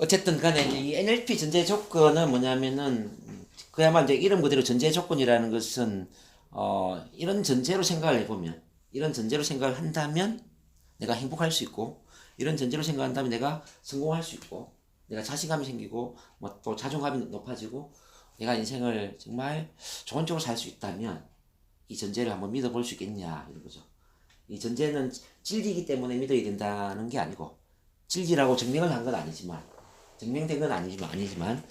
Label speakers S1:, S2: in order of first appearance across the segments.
S1: 어쨌든 간에 이 NLP 전제 조건은 뭐냐면은 그야말로 이제 이름 그대로 전제 조건이라는 것은 이런 전제로 생각을 해보면 이런 전제로 생각을 한다면 내가 행복할 수 있고 이런 전제로 생각한다면 내가 성공할 수 있고 내가 자신감이 생기고 뭐 또 자존감이 높아지고 내가 인생을 정말 좋은 쪽으로 살 수 있다면 이 전제를 한번 믿어볼 수 있겠냐 이런 거죠. 이 전제는 진리이기 때문에 믿어야 된다는 게 아니고 진리라고 증명을 한 건 아니지만 증명된 건 아니지만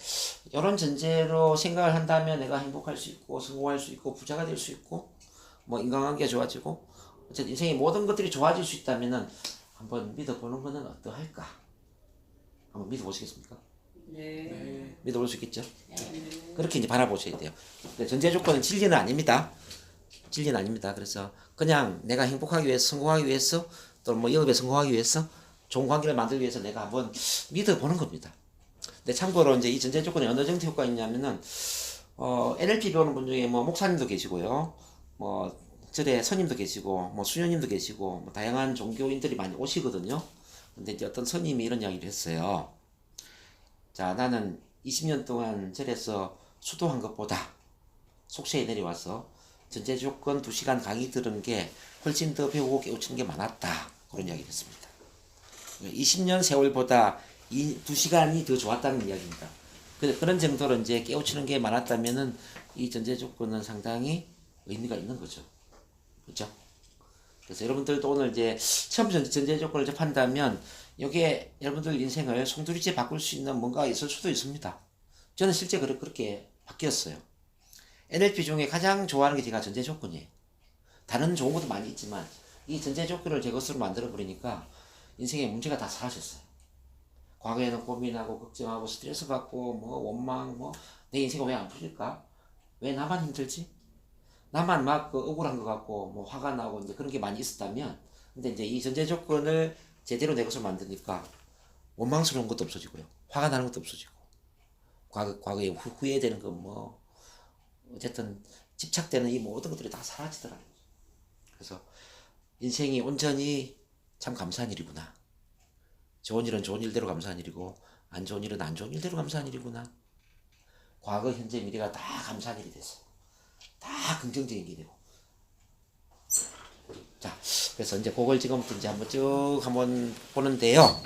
S1: 이런 전제로 생각을 한다면 내가 행복할 수 있고 성공할 수 있고 부자가 될 수 있고 뭐 인간관계가 좋아지고 어쨌든 인생의 모든 것들이 좋아질 수 있다면은 한번 믿어보는 것은 어떠할까? 한번 믿어보시겠습니까?
S2: 네.
S1: 믿어볼 수 있겠죠?
S2: 네.
S1: 그렇게 이제 바라보셔야 돼요. 전제 조건은 진리는 아닙니다. 진리는 아닙니다. 그래서 그냥 내가 행복하기 위해서 성공하기 위해서 또 뭐 영업에 성공하기 위해서 좋은 관계를 만들기 위해서 내가 한번 믿어보는 겁니다. 근데 참고로 이제 이 전제 조건에 어느 정도 효과가 있냐면은 NLP 배우는 분 중에 뭐 목사님도 계시고요, 뭐 절에 스님도 계시고, 뭐 수녀님도 계시고, 뭐 다양한 종교인들이 많이 오시거든요. 근데 이제 어떤 스님이 이런 이야기를 했어요. 자, 나는 20년 동안 절에서 수도한 것보다 속세에 내려와서 전제 조건 2시간 강의 들은 게 훨씬 더 배우고 깨우치는 게 많았다. 그런 이야기를 했습니다. 20년 세월보다 이 2시간이 더 좋았다는 이야기입니다. 그런 정도로 이제 깨우치는 게 많았다면은 이 전제 조건은 상당히 의미가 있는 거죠. 그렇죠? 그래서 여러분들도 오늘 이제 처음 전제 조건을 접한다면 여기에 여러분들 인생을 송두리째 바꿀 수 있는 뭔가가 있을 수도 있습니다. 저는 실제 그렇게 바뀌었어요. NLP 중에 가장 좋아하는 게 제가 전제 조건이에요. 다른 좋은 것도 많이 있지만 이 전제 조건을 제 것으로 만들어 버리니까 인생의 문제가 다 사라졌어요. 과거에는 고민하고 걱정하고 스트레스 받고 뭐 원망 뭐 내 인생이 왜 안 풀릴까? 왜 나만 힘들지? 나만 막 억울한 것 같고 뭐 화가 나고 이제 그런 게 많이 있었다면 근데 이제 이 전제 조건을 제대로 내 것으로 만드니까 원망스러운 것도 없어지고요. 화가 나는 것도 없어지고 과거에 후회되는 거 뭐 어쨌든 집착되는 이 모든 것들이 다 사라지더라고요. 그래서 인생이 온전히 참 감사한 일이구나. 좋은 일은 좋은 일대로 감사한 일이고 안 좋은 일은 안 좋은 일대로 감사한 일이구나. 과거, 현재, 미래가 다 감사한 일이 됐어. 다 긍정적인 게 되고. 자, 그래서 이제 그걸 지금부터 이제 한번 보는데요.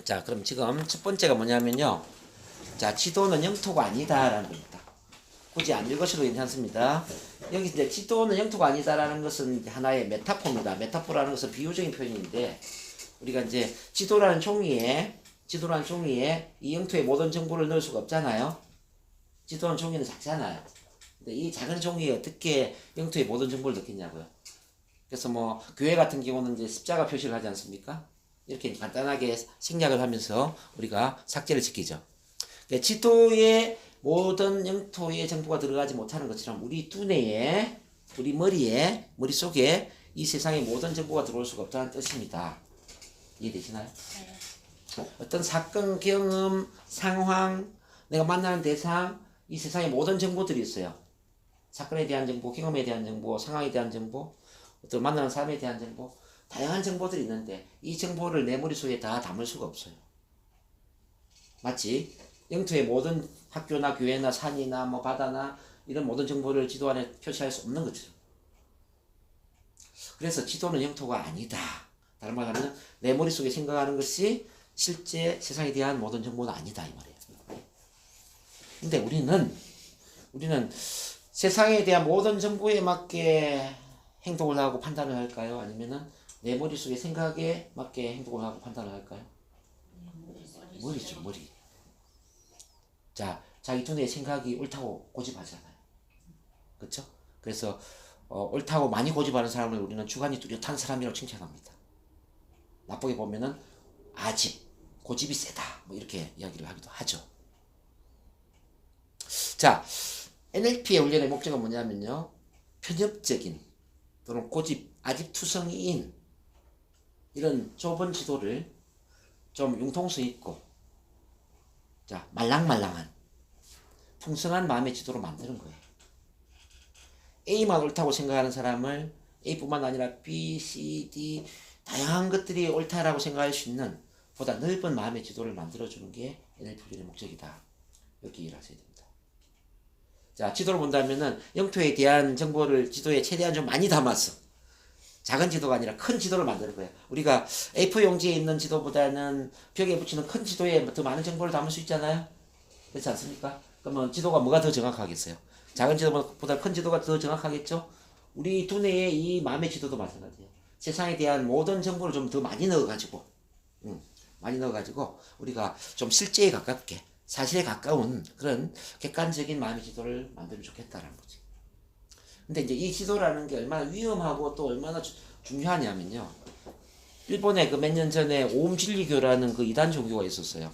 S1: 자, 그럼 지금 첫 번째가 뭐냐면요. 자, 지도는 영토가 아니다라는 겁니다. 굳이 안 읽으셔도 괜찮습니다. 여기 이제 지도는 영토가 아니다라는 것은 하나의 메타포입니다. 메타포라는 것은 비유적인 표현인데 우리가 이제 지도라는 종이에 이 영토의 모든 정보를 넣을 수가 없잖아요. 지도는 종이는 작잖아요. 근데 이 작은 종이에 어떻게 영토의 모든 정보를 넣겠냐고요. 그래서 뭐 교회 같은 경우는 이제 십자가 표시를 하지 않습니까? 이렇게 간단하게 생략을 하면서 우리가 삭제를 지키죠. 그러니까 지도에 모든 영토의 정보가 들어가지 못하는 것처럼 우리 두뇌에, 우리 머릿속에 이 세상의 모든 정보가 들어올 수가 없다는 뜻입니다. 이해되시나요?
S2: 네.
S1: 어떤 사건, 경험, 상황, 내가 만나는 대상, 이 세상의 모든 정보들이 있어요. 사건에 대한 정보, 경험에 대한 정보, 상황에 대한 정보, 어떤 만나는 사람에 대한 정보, 다양한 정보들이 있는데 이 정보를 내 머릿속에 다 담을 수가 없어요. 맞지? 영토의 모든 학교나 교회나 산이나 뭐 바다나 이런 모든 정보를 지도 안에 표시할 수 없는 것처럼. 그래서 지도는 영토가 아니다. 다른 말로 하면 내 머릿속에 생각하는 것이 실제 세상에 대한 모든 정보는 아니다 이 말이에요. 근데 우리는 세상에 대한 모든 정보에 맞게 행동을 하고 판단을 할까요? 아니면은 내 머릿속에 생각에 맞게 행동을 하고 판단을 할까요? 머리죠, 머리. 자, 자기 두뇌의 생각이 옳다고 고집하잖아요. 그렇죠? 그래서 옳다고 많이 고집하는 사람을 우리는 주관이 뚜렷한 사람이라고 칭찬합니다. 나쁘게 보면은 아집, 고집이 세다 뭐 이렇게 이야기를 하기도 하죠. 자, NLP의 훈련의 목적은 뭐냐면요. 편협적인 또는 고집, 아집투성이인 이런 좁은 지도를 좀 융통성 있고 자, 말랑말랑한 풍성한 마음의 지도로 만드는 거예요. A만 옳다고 생각하는 사람을 A뿐만 아니라 B, C, D 다양한 것들이 옳다라고 생각할 수 있는 보다 넓은 마음의 지도를 만들어주는 게 NLP 훈련의 목적이다. 이렇게 이해를 하셔야 됩니다. 자, 지도를 본다면은 영토에 대한 정보를 지도에 최대한 좀 많이 담았어. 작은 지도가 아니라 큰 지도를 만드는 거예요. 우리가 A4 용지에 있는 지도보다는 벽에 붙이는 큰 지도에 더 많은 정보를 담을 수 있잖아요. 그렇지 않습니까? 그러면 지도가 뭐가 더 정확하겠어요? 작은 지도보다 큰 지도가 더 정확하겠죠? 우리 두뇌의 이 마음의 지도도 마찬가지예요. 세상에 대한 모든 정보를 좀 더 많이 넣어가지고, 많이 넣어가지고 우리가 좀 실제에 가깝게, 사실에 가까운 그런 객관적인 마음의 지도를 만들면 좋겠다라는 거지. 근데 이제 이 지도라는 게 얼마나 위험하고 또 얼마나 중요하냐면요. 일본에 그 몇 년 전에 오음진리교라는 그 이단 종교가 있었어요.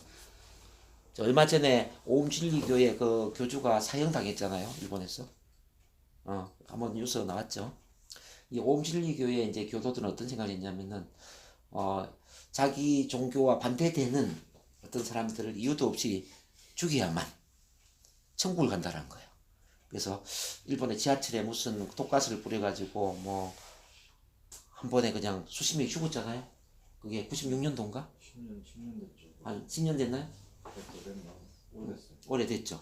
S1: 얼마 전에 오음진리교의 그 교주가 사형당했잖아요. 일본에서. 한번 뉴스 나왔죠. 이 오음진리교의 이제 교도들은 어떤 생각을 했냐면은, 자기 종교와 반대되는 어떤 사람들을 이유도 없이 죽여야만 천국을 간다는 거예요. 그래서 일본의 지하철에 무슨 독가스를 뿌려가지고 뭐 한 번에 그냥 수십 명이 죽었잖아요. 그게 96년도인가?
S3: 10년 됐죠.
S1: 한 10년 됐나요?
S3: 됐나? 오래됐어요.
S1: 오래됐죠.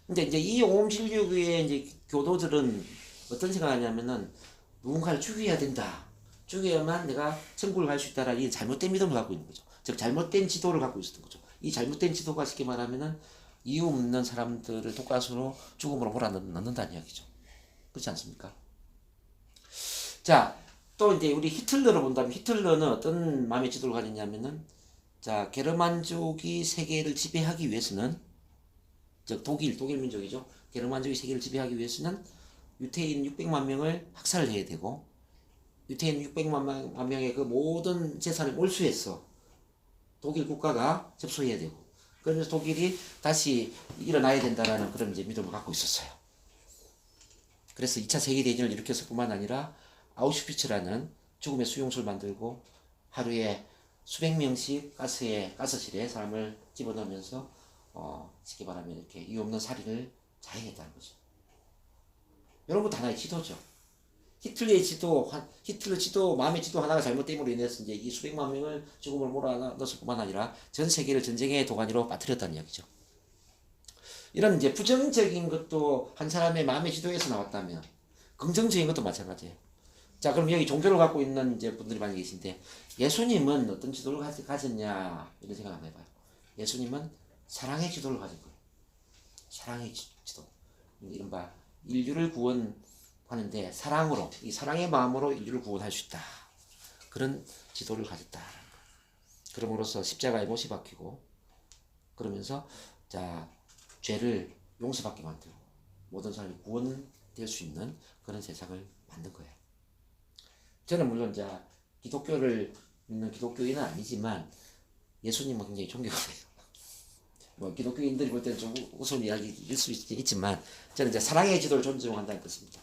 S1: 근데 이제 이 오음진리교의 이제 교도들은 어떤 생각하냐면은 누군가를 죽여야 된다. 죽여야만 내가 천국을 갈 수 있다라는 이 잘못된 믿음을 갖고 있는 거죠. 즉 잘못된 지도를 갖고 있었던 거죠. 이 잘못된 지도가 쉽게 말하면은 이유 없는 사람들을 독가스로 죽음으로 몰아넣는다는 이야기죠. 그렇지 않습니까? 자, 또 이제 우리 히틀러를 본다면 히틀러는 어떤 마음의 지도를 가졌냐면은, 자, 게르만족이 세계를 지배하기 위해서는, 즉 독일 민족이죠. 게르만족이 세계를 지배하기 위해서는 유태인 600만 명을 학살을 해야 되고, 유태인 600만 명의 그 모든 재산을 몰수해서 독일 국가가 접수해야 되고, 그러면서 독일이 다시 일어나야 된다라는 그런 이제 믿음을 갖고 있었어요. 그래서 2차 세계대전을 일으켰을 뿐만 아니라 아우슈비츠라는 죽음의 수용소를 만들고 하루에 수백 명씩 가스실에 사람을 집어넣으면서 쉽게 말하면 이렇게 이유 없는 살인을 자행했다는 거죠. 이런 것도 하나의 지도죠. 히틀러 지도, 마음의 지도 하나가 잘못됨으로 인해서 이제 이 수백만 명을 죽음을 몰아넣었을 뿐만 아니라 전 세계를 전쟁의 도가니로 빠뜨렸다는 이야기죠. 이런 이제 부정적인 것도 한 사람의 마음의 지도에서 나왔다면 긍정적인 것도 마찬가지예요. 자, 그럼 여기 종교를 갖고 있는 이제 분들이 많이 계신데, 예수님은 어떤 지도를 가졌냐 이런 생각 한번 해봐요. 예수님은 사랑의 지도를 가진 거예요. 사랑의 지도. 이른바 인류를 구원하는데 사랑으로, 이 사랑의 마음으로 인류를 구원할 수 있다. 그런 지도를 가졌다. 그럼으로써 십자가에 못이 박히고, 그러면서 자, 죄를 용서받게 만들고 모든 사람이 구원될 수 있는 그런 세상을 만든 거예요. 저는 물론 자 기독교를 믿는 기독교인은 아니지만 예수님은 굉장히 존경해요. 뭐 기독교인들이 볼 때는 좀 우스운 이야기일 수 있지만 저는 이제 사랑의 지도를 존중한다는 뜻입니다.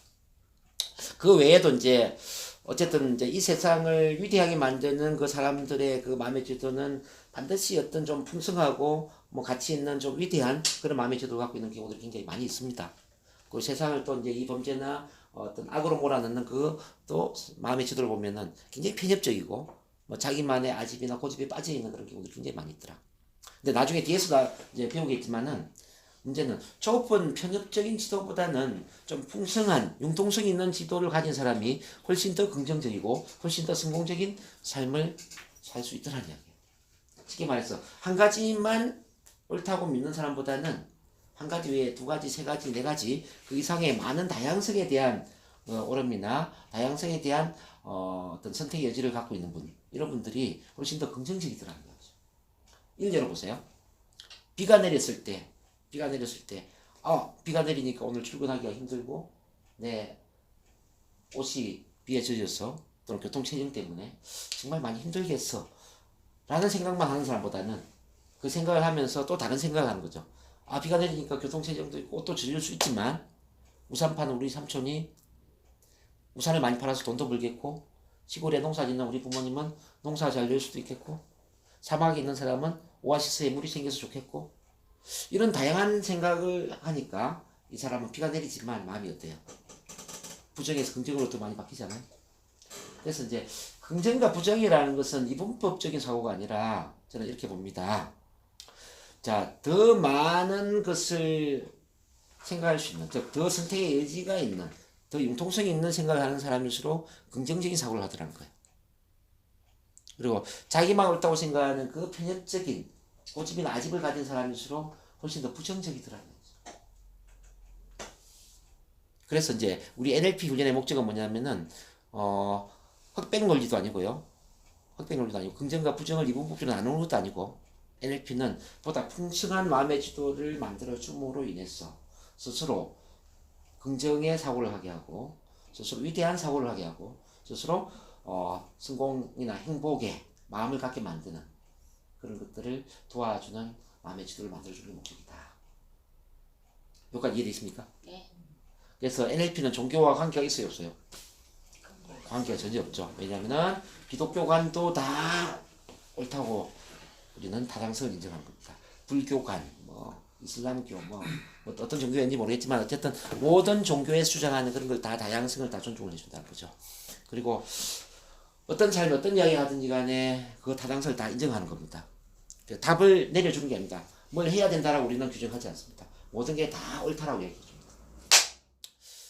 S1: 그 외에도 이제 어쨌든 이제 이 세상을 위대하게 만드는 그 사람들의 그 마음의 지도는 반드시 어떤 좀 풍성하고 뭐 가치 있는 좀 위대한 그런 마음의 지도를 갖고 있는 경우들이 굉장히 많이 있습니다. 그 세상을 또 이제 이 범죄나 어떤 악으로 몰아넣는 그 또 마음의 지도를 보면은 굉장히 편협적이고 뭐 자기만의 아집이나 고집에 빠져 있는 그런 경우들이 굉장히 많이 있더라. 근데 나중에 뒤에서 다 이제 배우겠지만은 문제는 좁은 편협적인 지도보다는 좀 풍성한 융통성 있는 지도를 가진 사람이 훨씬 더 긍정적이고 훨씬 더 성공적인 삶을 살 수 있더라는 이야기예요. 쉽게 말해서 한 가지만 옳다고 믿는 사람보다는 한 가지 외에 두 가지, 세 가지, 네 가지 그 이상의 많은 다양성에 대한 옳음이나 다양성에 대한 어떤 선택의 여지를 갖고 있는 분, 이런 분들이 훨씬 더 긍정적이더라는 거죠. 일례로 보세요. 비가 내렸을 때, 비가 내리니까 오늘 출근하기가 힘들고 내 옷이 비에 젖어서 또는 교통체증 때문에 정말 많이 힘들겠어 라는 생각만 하는 사람보다는 그 생각을 하면서 또 다른 생각을 하는 거죠. 아, 비가 내리니까 교통체증도 있고 옷도 젖을 수 있지만 우산 파는 우리 삼촌이 우산을 많이 팔아서 돈도 벌겠고, 시골에 농사 짓는 우리 부모님은 농사 잘 될 수도 있겠고, 사막에 있는 사람은 오아시스에 물이 생겨서 좋겠고, 이런 다양한 생각을 하니까 이 사람은 비가 내리지만 마음이 어때요? 부정에서 긍정으로 더 많이 바뀌잖아요. 그래서 이제 긍정과 부정이라는 것은 이분법적인 사고가 아니라 저는 이렇게 봅니다. 자, 더 많은 것을 생각할 수 있는, 즉, 더 선택의 여지가 있는, 더 융통성이 있는 생각을 하는 사람일수록 긍정적인 사고를 하더라는 거예요. 그리고 자기만 옳다고 생각하는 그 편협적인 고집이나 아집을 가진 사람일수록 훨씬 더 부정적이더라는 거죠. 그래서 이제 우리 NLP 훈련의 목적은 뭐냐면은, 흑백 논리도 아니고요. 흑백 논리도 아니고, 긍정과 부정을 이분법적으로 나누는 것도 아니고, NLP는 보다 풍성한 마음의 지도를 만들어줌으로 인해서 스스로 긍정의 사고를 하게 하고, 스스로 위대한 사고를 하게 하고, 스스로 성공이나 행복에 마음을 갖게 만드는 그런 것들을 도와주는 마음의 지도를 만들어주는 게 목적이다. 여기까지 이해되십니까?
S2: 네.
S1: 그래서 NLP는 종교와 관계가 있어요, 없어요? 관계가 전혀 없죠. 왜냐하면 기독교관도 다 옳다고 우리는 타당성을 인정하는 겁니다. 불교관, 이슬람교, 어떤 종교인지 모르겠지만 어쨌든 모든 종교에서 주장하는 그런 걸 다 다양성을 다 존중을 해준다는 거죠. 그리고 어떤 삶, 어떤 이야기 하든지 간에 그 타당성을 다 인정하는 겁니다. 답을 내려주는 게 아닙니다. 뭘 해야 된다라고 우리는 규정하지 않습니다. 모든 게 다 옳다라고 얘기해 줍니다.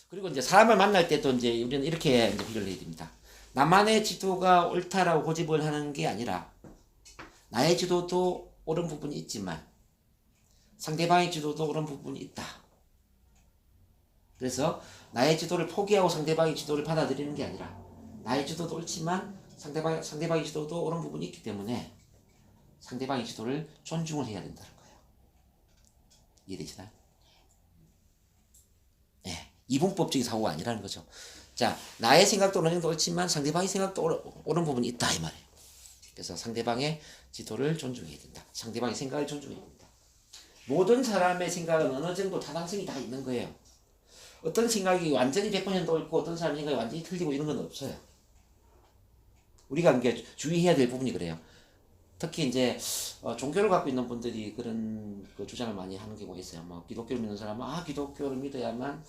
S1: 그리고 이제 사람을 만날 때도 이제 우리는 이렇게 이제 비교를 해야 됩니다. 나만의 지도가 옳다라고 고집을 하는 게 아니라 나의 지도도 옳은 부분이 있지만 상대방의 지도도 옳은 부분이 있다. 그래서 나의 지도를 포기하고 상대방의 지도를 받아들이는 게 아니라 나의 지도도 옳지만 상대방의 지도도 옳은 부분이 있기 때문에 상대방의 지도를 존중을 해야 된다는 거예요. 이해되시나요? 네. 이분법적인 사고가 아니라는 거죠. 자, 나의 생각도 어느 정도 옳지만 상대방의 생각도 옳은 부분이 있다 이 말이에요. 그래서 상대방의 지도를 존중해야 된다. 상대방의 생각을 존중해야 된다. 모든 사람의 생각은 어느 정도 타당성이 다 있는 거예요. 어떤 생각이 완전히 100% 옳고 어떤 사람의 생각이 완전히 틀리고 이런 건 없어요. 우리가 이게 주의해야 될 부분이 그래요. 특히 이제 종교를 갖고 있는 분들이 그런 그 주장을 많이 하는 경우가 있어요. 기독교를 믿는 사람은 기독교를 믿어야만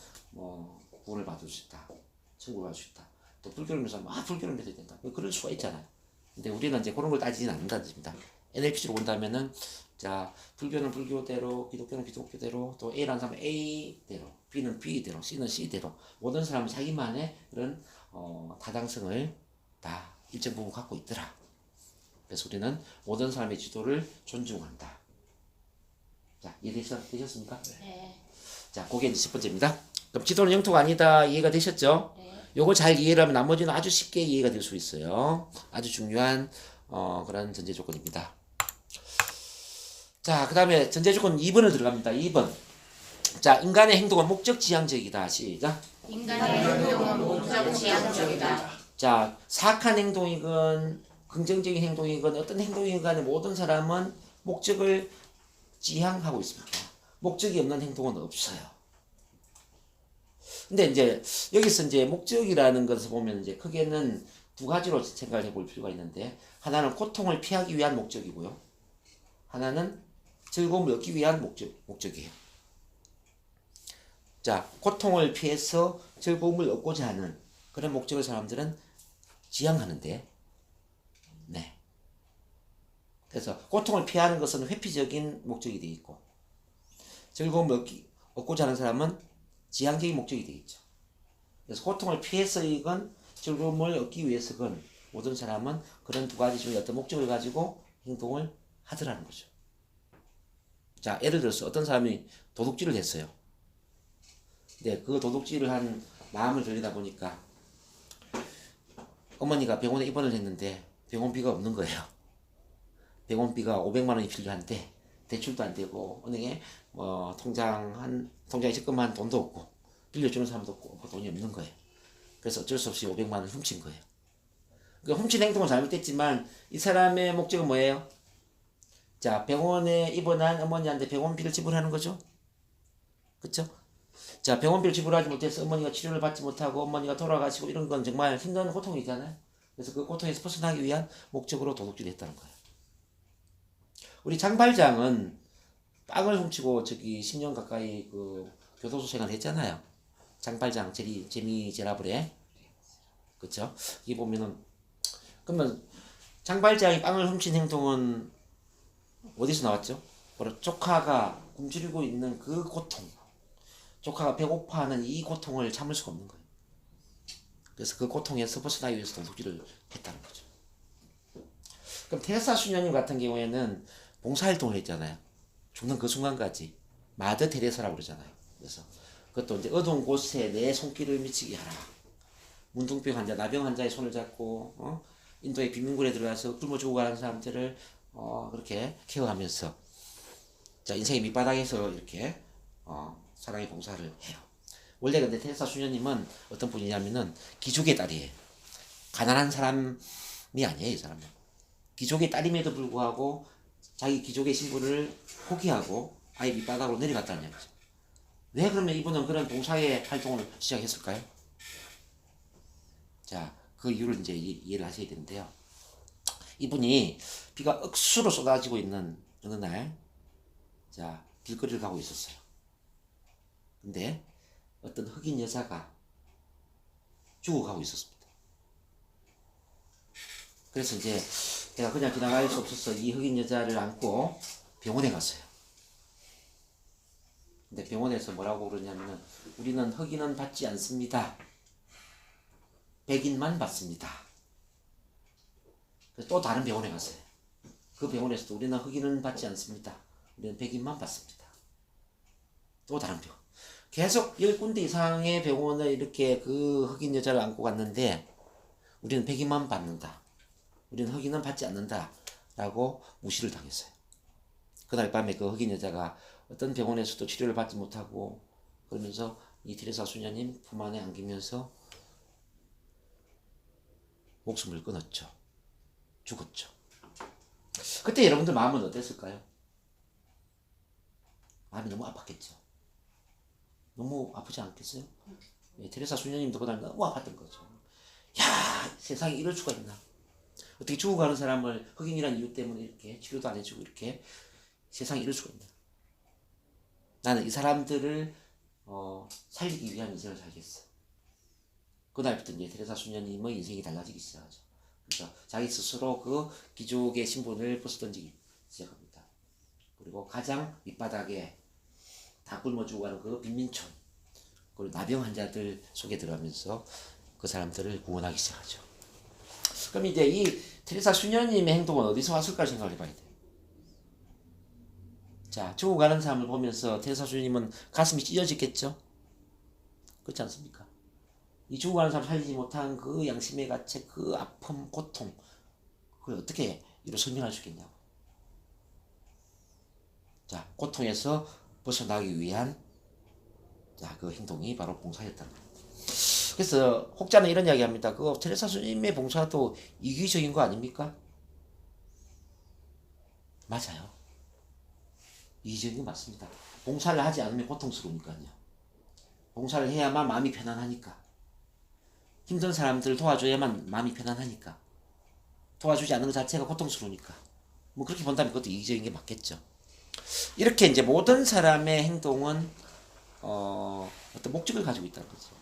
S1: 구원을 받을 수 있다, 천국을 갈 수 있다. 또 불교를 믿는 사람은 불교를 믿어야 된다. 그럴 수가 있잖아요. 근데 우리는 이제 그런 걸 따지지는 않는다는 뜻입니다. NLP로 본다면은 자, 불교는 불교대로, 기독교는 기독교대로, 또 A라는 사람은 A대로, B는 B대로, C는 C대로 모든 사람은 자기만의 그런 타당성을 다 일정 부분 갖고 있더라. 그래서 우리는 모든 사람의 지도를 존중한다. 자, 이해되셨습니까?
S2: 네.
S1: 자, 그게 이제 10번째입니다. 그럼 지도는 영토가 아니다. 이해가 되셨죠?
S2: 네.
S1: 요거 잘 이해를 하면 나머지는 아주 쉽게 이해가 될 수 있어요. 아주 중요한 그런 전제 조건입니다. 자, 그 다음에 전제 조건 2번을 들어갑니다. 2번. 자, 인간의 행동은 목적 지향적이다. 시작.
S2: 인간의 행동은 목적 지향적이다.
S1: 자, 사악한 행동이건 긍정적인 행동이건 어떤 행동이건 간에 모든 사람은 목적을 지향하고 있습니다. 목적이 없는 행동은 없어요. 근데 이제 여기서 이제 목적이라는 것을 보면 이제 크게는 두 가지로 생각을 해볼 필요가 있는데, 하나는 고통을 피하기 위한 목적이고요. 하나는 즐거움을 얻기 위한 목적이에요. 자, 고통을 피해서 즐거움을 얻고자 하는 그런 목적을 사람들은 지향하는데, 네. 그래서 고통을 피하는 것은 회피적인 목적이 되어 있고, 즐거움을 얻고자 하는 사람은 지향적인 목적이 되겠죠. 그래서 고통을 피해서이건 즐거움을 얻기 위해서건 모든 사람은 그런 두 가지 중에 어떤 목적을 가지고 행동을 하더라는 거죠. 자, 예를 들어서 어떤 사람이 도둑질을 했어요. 근데 그 도둑질을 한 마음을 들이다 보니까 어머니가 병원에 입원을 했는데 병원비가 없는 거예요. 병원비가 500만 원이 필요한데 대출도 안 되고 은행에 통장에 적금한 돈도 없고 빌려주는 사람도 없고 돈이 없는 거예요. 그래서 어쩔 수 없이 500만 원을 훔친 거예요. 그러니까 훔친 행동은 잘못됐지만 이 사람의 목적은 뭐예요? 자, 병원에 입원한 어머니한테 병원비를 지불하는 거죠. 그렇죠? 자, 병원비를 지불하지 못해서 어머니가 치료를 받지 못하고 어머니가 돌아가시고 이런 건 정말 힘든 고통이잖아요. 그래서 그 고통에서 벗어나기 위한 목적으로 도둑질을 했다는 거예요. 우리 장발장은 빵을 훔치고 10년 가까이 그 교도소 생활을 했잖아요. 장발장 재미 제라블에. 그쵸? 이게 보면은, 그러면 장발장이 빵을 훔친 행동은 어디서 나왔죠? 바로 조카가 굶주리고 있는 그 고통, 조카가 배고파하는 이 고통을 참을 수가 없는 거예요. 그래서 그 고통에서 벗어나기 위해서 동독질을 했다는 거죠. 그럼 테레사 수녀님 같은 경우에는 봉사활동을 했잖아요. 죽는 그 순간까지 마더 테레사라고 그러잖아요. 그래서 그것도 이제 어두운 곳에 내 손길을 미치게 하라. 문둥병 환자, 나병 환자의 손을 잡고 인도의 빈민굴에 들어가서 굶어 죽어가는 사람들을 그렇게 케어하면서 자 인생의 밑바닥에서 이렇게 사랑의 봉사를 해요. 원래 근데 테레사 수녀님은 어떤 분이냐면은 귀족의 딸이에요. 가난한 사람이 아니에요, 이 사람은. 귀족의 딸임에도 불구하고 자기 귀족의 신분을 포기하고 아예 밑바닥으로 내려갔다는 얘기죠. 왜 그러면 이분은 그런 봉사의 활동을 시작했을까요? 자, 그 이유를 이제 이해를 하셔야 되는데요. 이분이 비가 억수로 쏟아지고 있는 어느 날, 자, 길거리를 가고 있었어요. 근데 어떤 흑인 여자가 죽어가고 있었습니다. 그래서 이제 내가 그냥 지나갈 수 없어서 이 흑인 여자를 안고 병원에 갔어요. 근데 병원에서 뭐라고 그러냐면은 우리는 흑인은 받지 않습니다. 백인만 받습니다. 그래서 또 다른 병원에 갔어요. 그 병원에서도 우리는 흑인은 받지 않습니다. 우리는 백인만 받습니다. 또 다른 병원. 계속 10군데 이상의 병원을 이렇게 그 흑인 여자를 안고 갔는데 우리는 백인만 받는다. 우리는 흑인은 받지 않는다. 라고 무시를 당했어요. 그날 밤에 그 흑인 여자가 어떤 병원에서도 치료를 받지 못하고 그러면서 이 테레사 수녀님 품 안에 안기면서 목숨을 끊었죠. 죽었죠. 그때 여러분들 마음은 어땠을까요? 마음이 너무 아팠겠죠. 너무 아프지 않겠어요? 예, 테레사 수녀님도 그날 너무 아팠던 거죠. 야, 세상에 이럴 수가 있나? 어떻게 죽어가는 사람을 흑인이라는 이유 때문에 이렇게 치료도 안 해주고 이렇게 세상에 이럴 수가 있나? 나는 이 사람들을 살리기 위한 인생을 살겠어. 그날부터 이제 테레사 수녀님의 인생이 달라지기 시작하죠. 그래서 자기 스스로 그 귀족의 신분을 벗어던지기 시작합니다. 그리고 가장 밑바닥에 다 굶어 죽어가는 그 빈민촌 그리고 나병 환자들 속에 들어가면서 그 사람들을 구원하기 시작하죠. 그럼 이제 이 테레사 수녀님의 행동은 어디서 왔을까 생각을 해봐야 돼요. 자, 죽어가는 사람을 보면서 테레사 수녀님은 가슴이 찢어졌겠죠? 그렇지 않습니까? 이 죽어가는 사람 살리지 못한 그 양심의 가책, 그 아픔, 고통 그걸 어떻게 이로 설명할 수 있겠냐고. 자, 고통에서 벗어나기 위한 자, 그 행동이 바로 봉사였다는 겁니다. 그래서 혹자는 이런 이야기 합니다. 그 테레사 수님의 봉사도 이기적인 거 아닙니까? 맞아요. 이기적인 거 맞습니다. 봉사를 하지 않으면 고통스러우니까요. 봉사를 해야만 마음이 편안하니까. 힘든 사람들을 도와줘야만 마음이 편안하니까. 도와주지 않는 것 자체가 고통스러우니까. 뭐 그렇게 본다면 그것도 이기적인 게 맞겠죠. 이렇게 이제 모든 사람의 행동은 어떤 목적을 가지고 있다는 거죠.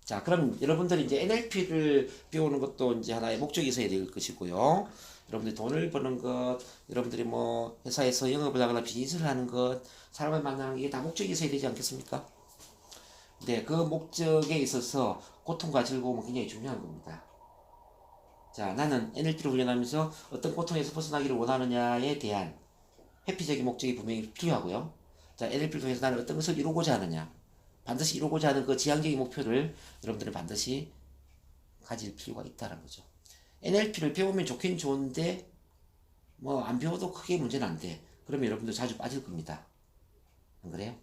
S1: 자, 그럼 여러분들이 이제 NLP를 배우는 것도 이제 하나의 목적이 있어야 될 것이고요. 여러분들이 돈을 버는 것, 여러분들이 뭐 회사에서 영업을 하거나 비즈니스를 하는 것, 사람을 만나는 게 다 목적이 있어야 되지 않겠습니까? 네, 그 목적에 있어서 고통과 즐거움은 굉장히 중요한 겁니다. 자, 나는 NLP를 훈련하면서 어떤 고통에서 벗어나기를 원하느냐에 대한 회피적인 목적이 분명히 필요하고요. 자, NLP를 통해서 나는 어떤 것을 이루고자 하느냐, 반드시 이루고자 하는 그 지향적인 목표를 여러분들은 반드시 가질 필요가 있다는 거죠. NLP를 배우면 좋긴 좋은데 뭐 안 배워도 크게 문제는 안 돼. 그러면 여러분들 자주 빠질 겁니다. 안 그래요?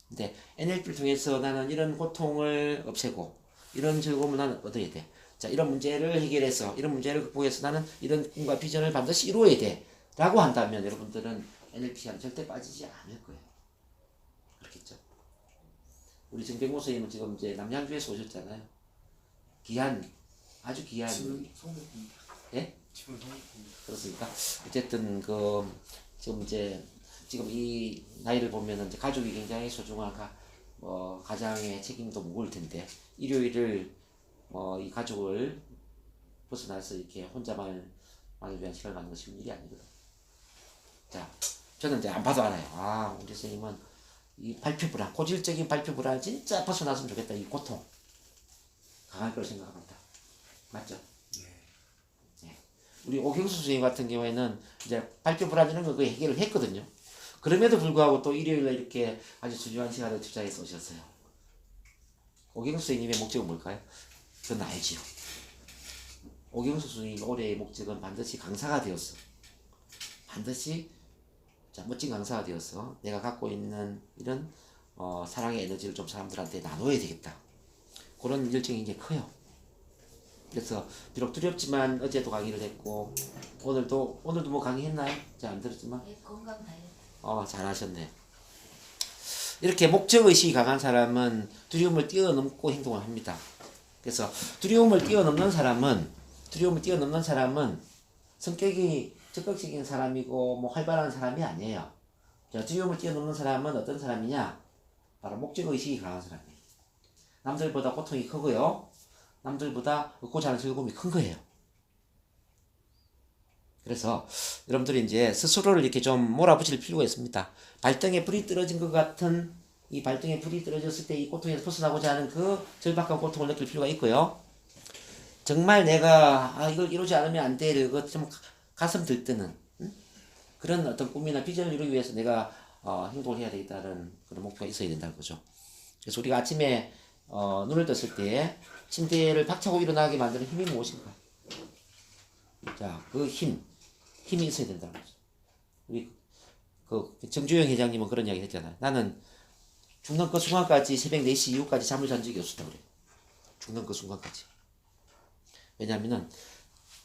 S1: 근데 NLP를 통해서 나는 이런 고통을 없애고 이런 즐거움을 나는 얻어야 돼. 자, 이런 문제를 해결해서 이런 문제를 극복해서 나는 이런 꿈과 비전을 반드시 이루어야 돼. 라고 한다면 여러분들은 NLP와는 절대 빠지지 않을 거예요. 그렇겠죠? 우리 정병모 선생님은 지금 이제 남양주에서 오셨잖아요. 아주 귀한.
S3: 지금 성공입니다.
S1: 예?
S3: 지금 성공입니다.
S1: 그렇습니까? 어쨌든 지금 이 나이를 보면은 이제 가족이 굉장히 소중한 가장의 책임도 무거울 텐데 일요일을 이 가족을 벗어나서 이렇게 혼자만을 위한 시간을 갖는 것이 쉬운 일이 아니거든. 자, 저는 이제 안 봐도 알아요. 아, 우리 선생님은 이 발표 불안, 고질적인 발표 불안 진짜 벗어났으면 좋겠다. 이 고통 강할 걸 생각합니다. 맞죠? 네. 우리 오경수 선생님 같은 경우에는 이제 발표 불안 이런 거 거의 해결을 했거든요. 그럼에도 불구하고 또 일요일에 이렇게 아주 중요한 시간을 투자해서 오셨어요. 오경수 선생님의 목적은 뭘까요? 저는 알지요. 오경수 선생님 올해의 목적은 반드시 강사가 되었어. 반드시 자, 멋진 강사가 되어서 내가 갖고 있는 이런 사랑의 에너지를 좀 사람들한테 나눠야 되겠다. 그런 열정이 이제 커요. 그래서 비록 두렵지만 어제도 강의를 했고 오늘도 뭐 강의했나요? 잘 안 들었지만
S2: 네, 건강 다이어트.
S1: 잘하셨네. 이렇게 목적의식이 강한 사람은 두려움을 뛰어넘고 행동을 합니다. 그래서 두려움을 뛰어넘는 사람은 성격이 적극적인 사람이고 뭐 활발한 사람이 아니에요. 자, 두려움을 뛰어넘는 사람은 어떤 사람이냐? 바로 목적의식이 강한 사람이에요. 남들보다 고통이 크고요. 남들보다 얻고자 하는 즐거움이 큰 거예요. 그래서 여러분들이 이제 스스로를 이렇게 좀 몰아붙일 필요가 있습니다. 발등에 불이 떨어진 것 같은 이 발등에 불이 떨어졌을 때 이 고통에서 벗어나고자 하는 그 절박한 고통을 느낄 필요가 있고요. 정말 내가 이걸 이루지 않으면 안 돼. 그 좀 가슴 들뜨는 그런 어떤 꿈이나 비전을 이루기 위해서 내가 행동을 해야 되겠다는 그런 목표가 있어야 된다는 거죠. 그래서 우리가 아침에 눈을 떴을 때 침대를 박차고 일어나게 만드는 힘이 무엇인가? 자, 그 힘이 있어야 된다는 거죠. 우리 그 정주영 회장님은 그런 이야기 했잖아요. 나는 죽는 그 순간까지 새벽 4시 이후까지 잠을 잔 적이 없었다 그래요. 죽는 그 순간까지. 왜냐하면은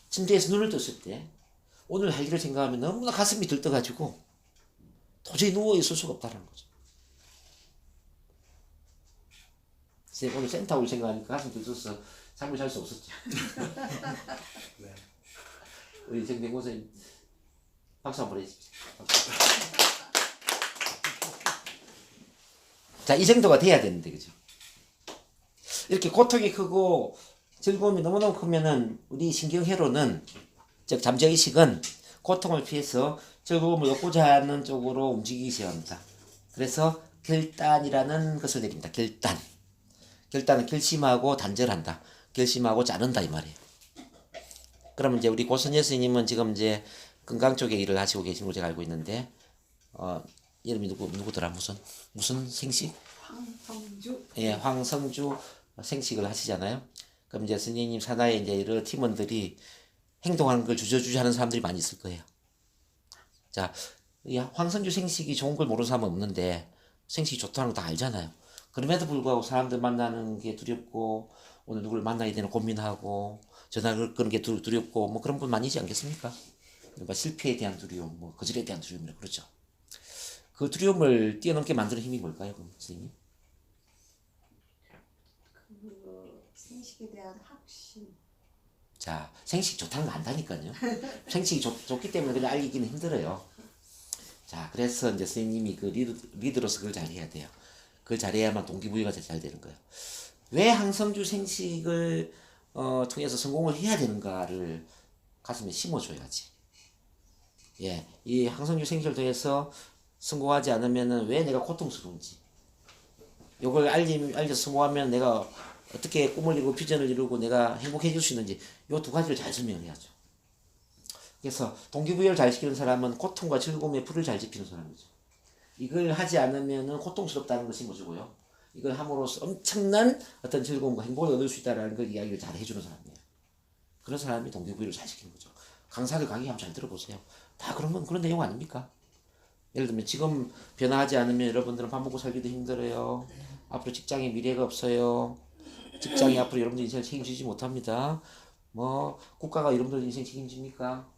S1: 침대에서 눈을 떴을 때 오늘 할 일을 생각하면 너무나 가슴이 들떠가지고 도저히 누워 있을 수가 없다는 거죠. 오늘 센터 올 생각하니까 가슴 들떠서 잠을 잘 수 없었죠.
S3: 네.
S1: 우리 정대고 선생님 박수 한번 해주십시오. 자, 이 정도가 돼야 되는데, 그죠? 이렇게 고통이 크고 즐거움이 너무너무 크면은 우리 신경회로는, 즉 잠재의식은 고통을 피해서 즐거움을 얻고자 하는 쪽으로 움직이기 시작합니다. 그래서 결단이라는 것을 내립니다. 결단은 결심하고 단절한다. 결심하고 자른다 이 말이에요. 그러면 이제 우리 고선예 스님은 지금 이제 건강 쪽에 일을 하시고 계신 걸로 제가 알고 있는데, 이름이 누구더라? 무슨 생식?
S4: 황성주.
S1: 예, 황성주 생식을 하시잖아요. 그럼 이제 스님님 산하에 이제 여러 팀원들이 행동하는 걸 주저주저 하는 사람들이 많이 있을 거예요. 자, 이 황성주 생식이 좋은 걸 모르는 사람은 없는데, 생식이 좋다는 거 다 알잖아요. 그럼에도 불구하고 사람들 만나는 게 두렵고, 오늘 누굴 만나야 되나 고민하고, 전화를 끊는 게 두렵고, 뭐 그런 분 많이지 않겠습니까? 뭐 실패에 대한 두려움, 뭐 거절에 대한 두려움이라 그렇죠. 그 두려움을 뛰어넘게 만드는 힘이 뭘까요, 그럼 선생님?
S4: 그 생식에 대한 확신.
S1: 자, 생식 좋다는 거 안다니까요. 생식이 좋기 때문에 그냥 알기는 힘들어요. 자, 그래서 이제 선생님이 그 리더로서 그걸 잘 해야 돼요. 그걸 잘해야만 동기부여가 잘 되는 거예요. 왜 항성주 생식을 통해서 성공을 해야 되는가를 가슴에 심어줘야지. 예, 이 항성주 생식을 통해서 성공하지 않으면은 왜 내가 고통스러운지, 요걸 알려서 성공하면 내가 어떻게 꿈을 이루고 비전을 이루고 내가 행복해질 수 있는지, 요 두 가지를 잘 설명을 해야죠. 그래서 동기부여를 잘 시키는 사람은 고통과 즐거움의 풀을 잘 지피는 사람이죠. 이걸 하지 않으면은 고통스럽다는 걸 심어주고요. 이걸 함으로써 엄청난 어떤 즐거움과 행복을 얻을 수 있다는 걸 이야기를 잘 해주는 사람이에요. 그런 사람이 동기부여를 잘 시키는 거죠. 강사들 강의 한번 잘 들어보세요. 다 그런 내용 아닙니까? 예를 들면 지금 변화하지 않으면 여러분들은 밥 먹고 살기도 힘들어요. 앞으로 직장에 미래가 없어요. 직장이 앞으로 여러분들 인생을 책임지지 못합니다. 뭐 국가가 여러분들 인생 책임집니까?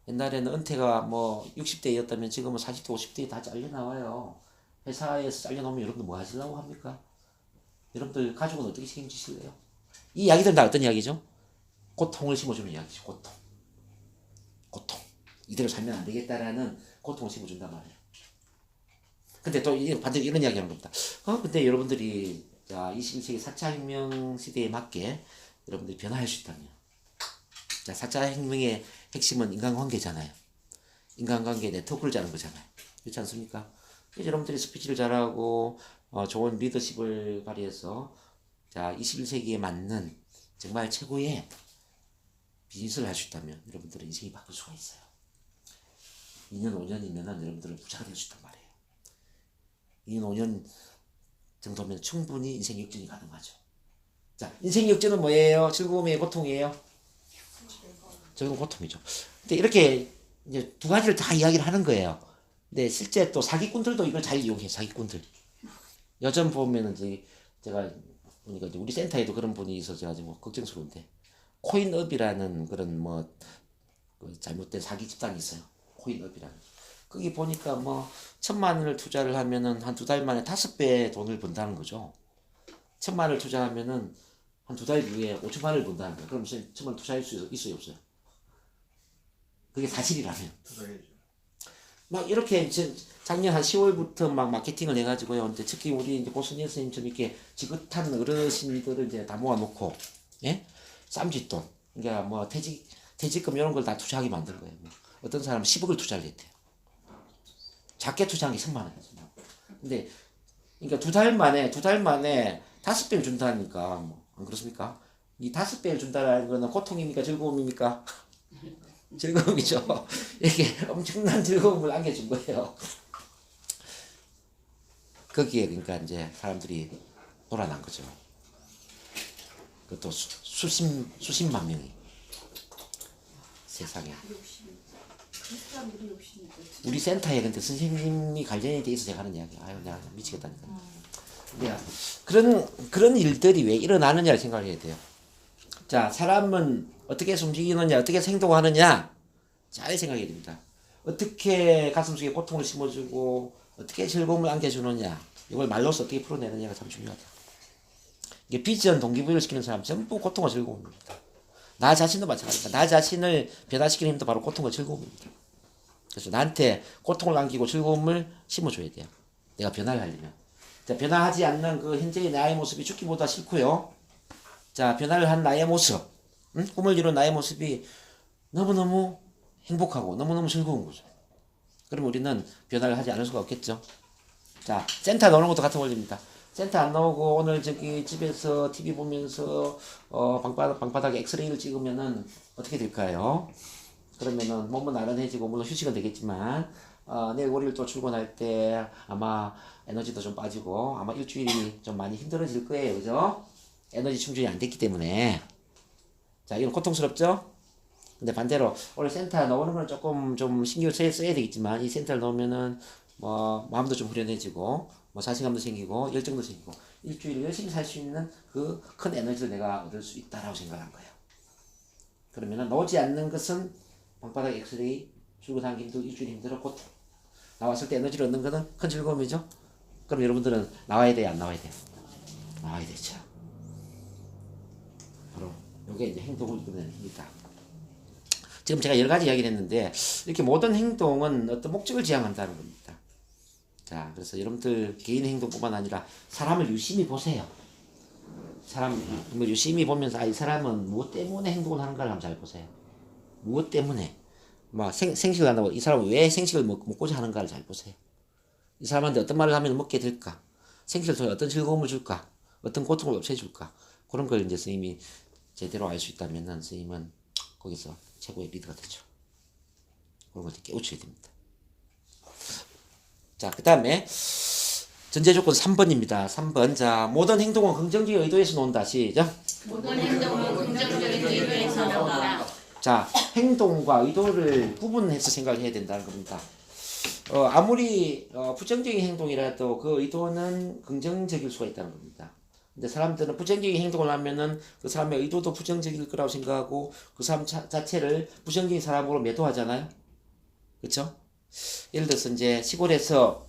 S1: 옛날에는 은퇴가 뭐 60대였다면 지금은 40대, 50대에 다 잘려나와요. 회사에서 잘려나오면 여러분들 뭐 하시려고 합니까? 여러분들 가족은 어떻게 책임지실래요? 이 이야기들은 다 어떤 이야기죠? 고통을 심어주는 이야기죠. 고통. 이대로 살면 안 되겠다라는 고통을 심어준단 말이에요. 근데 또 반대로 이런 이야기 하는 겁니다. 근데 여러분들이 자, 21세기 4차 혁명 시대에 맞게 여러분들이 변화할 수 있다면, 자, 4차 혁명의 핵심은 인간관계잖아요. 인간관계 네트워크를 짜는 거잖아요. 그렇지 않습니까? 그래서 여러분들이 스피치를 잘하고 좋은 리더십을 발휘해서 자 21세기에 맞는 정말 최고의 비즈니스를 할 수 있다면 여러분들은 인생이 바뀔 수가 있어요. 2년 5년이면은 여러분들은 부자가 될 수 있단 말이에요. 2년 5년 정도면 충분히 인생 역전이 가능하죠. 자, 인생 역전은 뭐예요? 즐거움이에요, 고통이에요? 저건 고통이죠. 근데 이렇게 이제 두 가지를 다 이야기를 하는 거예요. 근데 실제 또 사기꾼들도 이걸 잘 이용해, 사기꾼들. 요즘 보면은 이제 제가 보니까 이제 우리 센터에도 그런 분이 있어서 가지고 걱정스러운데 코인업이라는 그런 그 잘못된 사기 집단이 있어요. 코인업이라는. 거기 보니까 1,000만 원을 투자를 하면은 한 2달 만에 5배 돈을 번다는 거죠. 1,000만 원을 투자하면은 한 2달 후에 5천만 원을 번다는 거예요. 그럼 1,000만 원 투자할 수 있어요, 없어요? 그게 사실이라면.
S3: 투자해야죠.
S1: 막 이렇게 작년 한 10월부터 막 마케팅을 해가지고요. 이제 특히 우리 이제 고순희 선생님처럼 이렇게 지긋한 어르신들을 이제 다 모아놓고, 예? 쌈짓돈. 그러니까 퇴직금 이런 걸 다 투자하게 만든 거예요. 어떤 사람은 10억을 투자를 했대요. 작게 투자한 게 1000만 원이죠. 근데, 그러니까 두 달 만에 5배를 준다니까, 안 그렇습니까? 이 5배를 준다는 거는 고통입니까? 즐거움입니까? 즐거움이죠. 이렇게 엄청난 즐거움을 안겨준 거예요. 거기에 그러니까 이제 사람들이 놀아난 거죠. 그것도 수십만 명이 세상에. 우리 센터에 근데 선생님이 관련이 돼 있어 제가 하는 이야기. 아유 내가 미치겠다니까. 그런 일들이 왜 일어나느냐를 생각을 해야 돼요. 자, 사람은 어떻게 해서 움직이느냐, 어떻게 해서 행동하느냐, 잘 생각해야 됩니다. 어떻게 가슴속에 고통을 심어주고, 어떻게 즐거움을 안겨주느냐, 이걸 말로서 어떻게 풀어내느냐가 참 중요하다. 이게 비전, 동기부여를 시키는 사람 전부 고통과 즐거움입니다. 나 자신도 마찬가지입니다. 나 자신을 변화시키는 힘도 바로 고통과 즐거움입니다. 그래서 나한테 고통을 안기고 즐거움을 심어줘야 돼요. 내가 변화를 하려면. 자, 변화하지 않는 그 현재의 나의 모습이 죽기보다 싫고요. 자, 변화를 한 나의 모습, 꿈을 이룬 나의 모습이 너무너무 행복하고 너무너무 즐거운 거죠. 그럼 우리는 변화를 하지 않을 수가 없겠죠. 자, 센터 나오는 것도 같은 원리입니다. 센터 안 나오고 오늘 저기 집에서 TV 보면서 방바닥에 엑스레이를 찍으면은 어떻게 될까요? 그러면은 몸은 나른해지고 물론 휴식은 되겠지만 내일 월요일 또 출근할 때 아마 에너지도 좀 빠지고 아마 일주일이 좀 많이 힘들어질 거예요. 그죠? 에너지 충전이 안 됐기 때문에. 자, 이건 고통스럽죠? 근데 반대로 오늘 센터 나오는 건 조금 좀 신경을 써야 되겠지만 이 센터를 넣으면은 마음도 좀 후련해지고 자신감도 생기고 열정도 생기고 일주일을 열심히 살 수 있는 그 큰 에너지를 내가 얻을 수 있다라고 생각한 거예요. 그러면은 나오지 않는 것은 방바닥 엑스레이, 출근하기 힘들고 일주일 힘들어 고통. 나왔을 때 에너지를 얻는 것은 큰 즐거움이죠. 그럼 여러분들은 나와야 돼요, 안 나와야 돼요? 나와야 되죠. 바로 이게 이제 행동을 이끌어내는 힘이다. 지금 제가 여러 가지 이야기를 했는데 이렇게 모든 행동은 어떤 목적을 지향한다는 겁니다. 자, 그래서 여러분들 개인 행동뿐만 아니라 사람을 유심히 보세요. 사람을 유심히 보면서 이 사람은 무엇 때문에 행동을 하는가를 한번 잘 보세요. 무엇 때문에 생식을 한다고 이 사람은 왜 생식을 먹고자 하는가를 잘 보세요. 이 사람한테 어떤 말을 하면 먹게 될까? 생식을 통해 어떤 즐거움을 줄까? 어떤 고통을 없애줄까? 그런 걸 이제 스님이 제대로 알 수 있다면 선생님은 거기서 최고의 리더가 되죠. 그런 것들 깨우쳐야 됩니다. 자, 그 다음에 전제 조건 3번입니다. 3번. 자, 모든 행동은 긍정적인 의도에서 나온다. 시작.
S2: 모든 행동은 긍정적인 의도에서 나온다.
S1: 자, 행동과 의도를 구분해서 생각을 해야 된다는 겁니다. 아무리 부정적인 행동이라도 그 의도는 긍정적일 수가 있다는 겁니다. 근데 사람들은 부정적인 행동을 하면은 그 사람의 의도도 부정적일 거라고 생각하고 그 사람 자체를 부정적인 사람으로 매도하잖아요. 그렇죠? 예를 들어서 이제 시골에서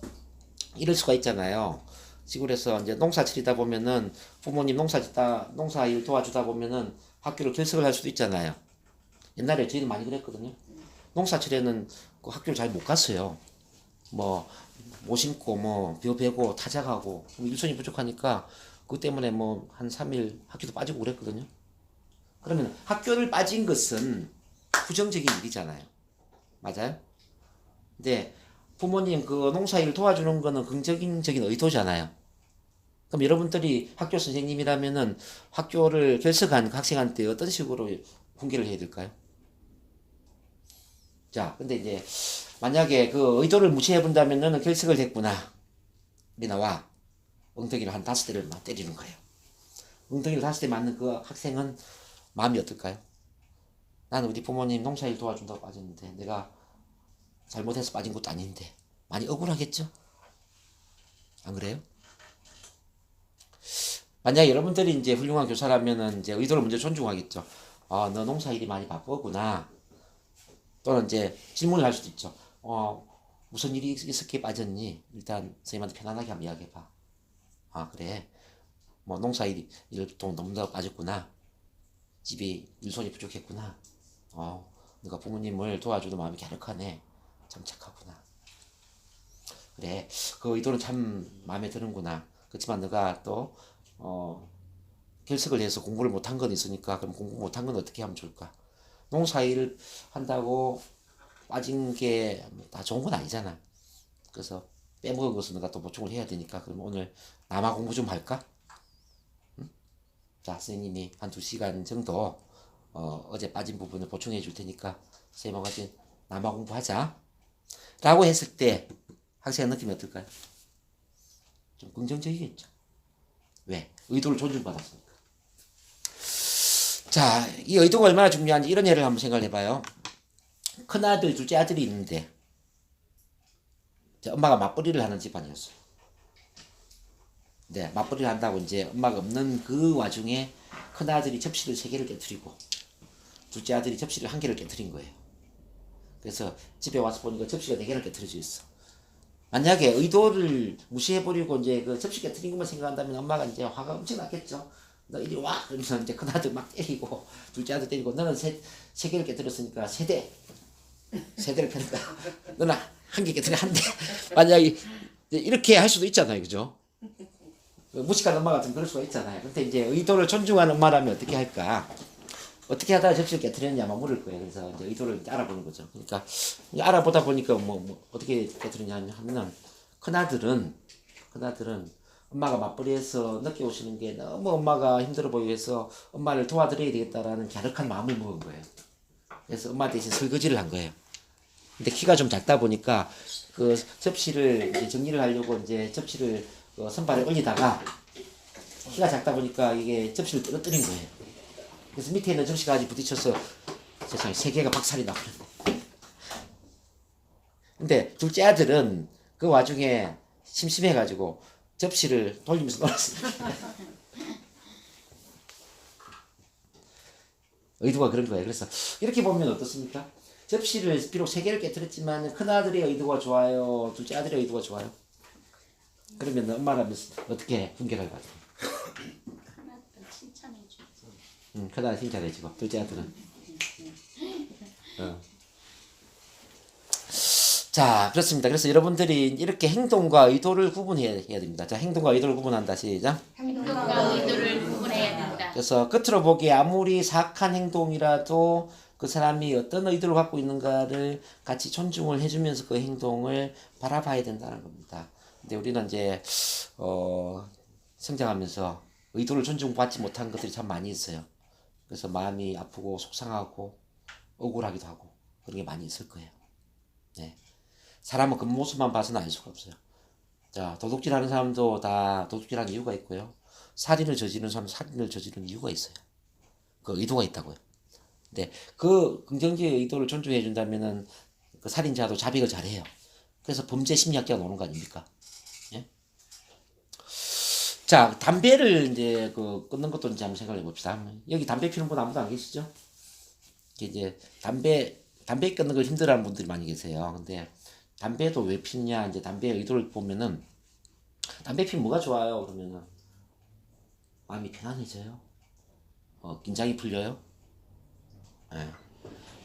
S1: 이럴 수가 있잖아요. 시골에서 이제 농사 치리다 보면은 부모님 농사 일 도와주다 보면은 학교를 결석을 할 수도 있잖아요. 옛날에 저희는 많이 그랬거든요. 농사 치려는 그 학교를 잘 못 갔어요. 못 심고 벼 베고 타작하고 일손이 부족하니까 그것 때문에 한 3일 학교도 빠지고 그랬거든요. 그러면 학교를 빠진 것은 부정적인 일이잖아요. 맞아요? 근데 부모님 그 농사일 도와주는 거는 긍정적인 의도잖아요. 그럼 여러분들이 학교 선생님이라면은 학교를 결석한 학생한테 어떤 식으로 훈계를 해야 될까요? 자, 근데 이제 만약에 그 의도를 무시해 본다면 너는 결석을 했구나. 우리 나와 엉덩이를 한 5대를 막 때리는 거예요. 엉덩이를 5대 맞는 그 학생은 마음이 어떨까요? 나는 우리 부모님 농사일 도와준다고 빠졌는데 내가 잘못해서 빠진 것도 아닌데 많이 억울하겠죠? 안 그래요? 만약에 여러분들이 이제 훌륭한 교사라면은 이제 의도를 먼저 존중하겠죠. 아, 너 농사일이 많이 바쁘구나. 또는 이제 질문을 할 수도 있죠. 무슨 일이 있었기에 빠졌니? 일단 선생님한테 편안하게 한번 이야기해봐. 아, 그래. 뭐 농사일이 또 너무 빠졌구나. 집이 일손이 부족했구나. 너가 부모님을 도와주는 마음이 갸륵하네. 참 착하구나. 그래, 그 의도는 참 마음에 드는구나. 그렇지만 너가 또 결석을 해서 공부를 못한 건 있으니까 그럼 공부 못한 건 어떻게 하면 좋을까? 농사일 한다고 빠진 게 다 좋은 건 아니잖아. 그래서 빼먹은 것은 너가 또 보충을 해야 되니까 그럼 오늘 남아 공부 좀 할까? 응? 자, 선생님이 한 2시간 정도 어제 빠진 부분을 보충해 줄 테니까 선생님하고 같이 남아 공부하자 라고 했을 때 학생의 느낌이 어떨까요? 좀 긍정적이겠죠. 왜? 의도를 존중받았으니까. 자, 이 의도가 얼마나 중요한지 이런 예를 한번 생각을 해봐요. 큰아들, 둘째 아들이 있는데 엄마가 맞벌이를 하는 집안이었어요. 네, 맞벌이를 한다고 이제 엄마가 없는 그 와중에 큰아들이 접시를 3개를 깨뜨리고 둘째 아들이 접시를 1개를 깨뜨린 거예요. 그래서 집에 와서 보니까 접시가 4개를 깨뜨려져 있어. 만약에 의도를 무시해버리고 이제 그 접시 깨뜨린 것만 생각한다면 엄마가 이제 화가 엄청 났겠죠. 너 이리 와! 그러면서 이제 큰아들 막 때리고 둘째 아들 때리고 너는 3개를 깨뜨렸으니까 3대를 펴는 거야. 너는 1개 깨뜨려 1대. 만약에 이렇게 할 수도 있잖아요. 그죠? 무식한 엄마 같은 그럴 수가 있잖아요. 근데 이제 의도를 존중하는 엄마라면 어떻게 할까? 어떻게 하다가 접시를 깨뜨렸냐 아마 물을 거예요. 그래서 이제 의도를 이제 알아보는 거죠. 그러니까 알아보다 보니까 뭐 어떻게 깨뜨렸냐 하면은 큰아들은 엄마가 맞벌이해서 늦게 오시는 게 너무 엄마가 힘들어 보여서 엄마를 도와드려야 되겠다라는 갸륵한 마음을 먹은 거예요. 그래서 엄마 대신 설거지를 한 거예요. 근데 키가 좀 작다 보니까 그 접시를 이제 정리를 하려고 이제 접시를 선발에 올리다가 키가 작다 보니까 이게 접시를 떨어뜨린 거예요. 그래서 밑에 있는 접시가 아직 부딪혀서 세상에 3개가 박살이 나버렸네. 근데 둘째 아들은 그 와중에 심심해가지고 접시를 돌리면서 놀았어요. 의도가 그런 거예요. 그래서 이렇게 보면 어떻습니까? 접시를 비록 3개를 깨뜨렸지만 큰아들의 의도가 좋아요? 둘째 아들의 의도가 좋아요? 그러면 엄마라면 어떻게 훈계를 받아요?
S2: 큰아들 칭찬해줘.
S1: 큰아들 칭찬해주고 둘째 아들은 자, 그렇습니다. 그래서 여러분들이 이렇게 행동과 의도를 구분해야 됩니다. 자, 행동과 의도를 구분한다. 시작.
S2: 행동과 의도를 구분해야 된다.
S1: 그래서 끝으로 보기에 아무리 사악한 행동이라도 그 사람이 어떤 의도를 갖고 있는가를 같이 존중을 해주면서 그 행동을 바라봐야 된다는 겁니다. 근데 우리는 이제 성장하면서 의도를 존중받지 못한 것들이 참 많이 있어요. 그래서 마음이 아프고 속상하고 억울하기도 하고 그런 게 많이 있을 거예요. 네. 사람은 그 모습만 봐서는 알 수가 없어요. 자, 도둑질하는 사람도 다 도둑질하는 이유가 있고요. 살인을 저지르는 사람은 살인을 저지르는 이유가 있어요. 그 의도가 있다고요. 근데 그 긍정적인 의도를 존중해 준다면은 그 살인자도 자백을 잘해요. 그래서 범죄 심리학자가 나오는 거 아닙니까? 예? 자, 담배를 이제 끊는 것도 이제 한번 생각해 봅시다. 여기 담배 피우는 분 아무도 안 계시죠? 이제 담배 끊는 걸 힘들어하는 분들이 많이 계세요. 근데 담배도 왜 피느냐, 이제 담배의 의도를 보면은, 담배 피면 뭐가 좋아요? 그러면은, 마음이 편안해져요. 긴장이 풀려요. 예.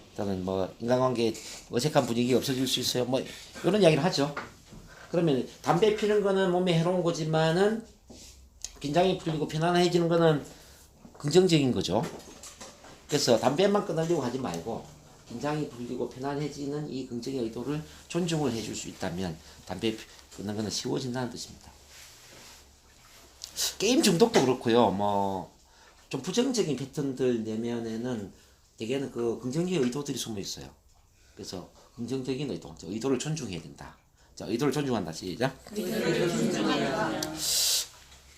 S1: 일단은 인간관계에 어색한 분위기가 없어질 수 있어요. 이런 이야기를 하죠. 그러면 담배 피는 거는 몸에 해로운 거지만은, 긴장이 풀리고 편안해지는 거는 긍정적인 거죠. 그래서 담배만 끊으려고 하지 말고, 긴장이 풀리고 편안해지는 이 긍정의 의도를 존중을 해줄 수 있다면 담배 끊는 거는 쉬워진다는 뜻입니다. 게임 중독도 그렇고요. 뭐 좀 부정적인 패턴들 내면에는 대개는 그 긍정적인 의도들이 숨어 있어요. 그래서 긍정적인 의도, 의도를 존중해야 된다. 자, 의도를 존중한다. 시작.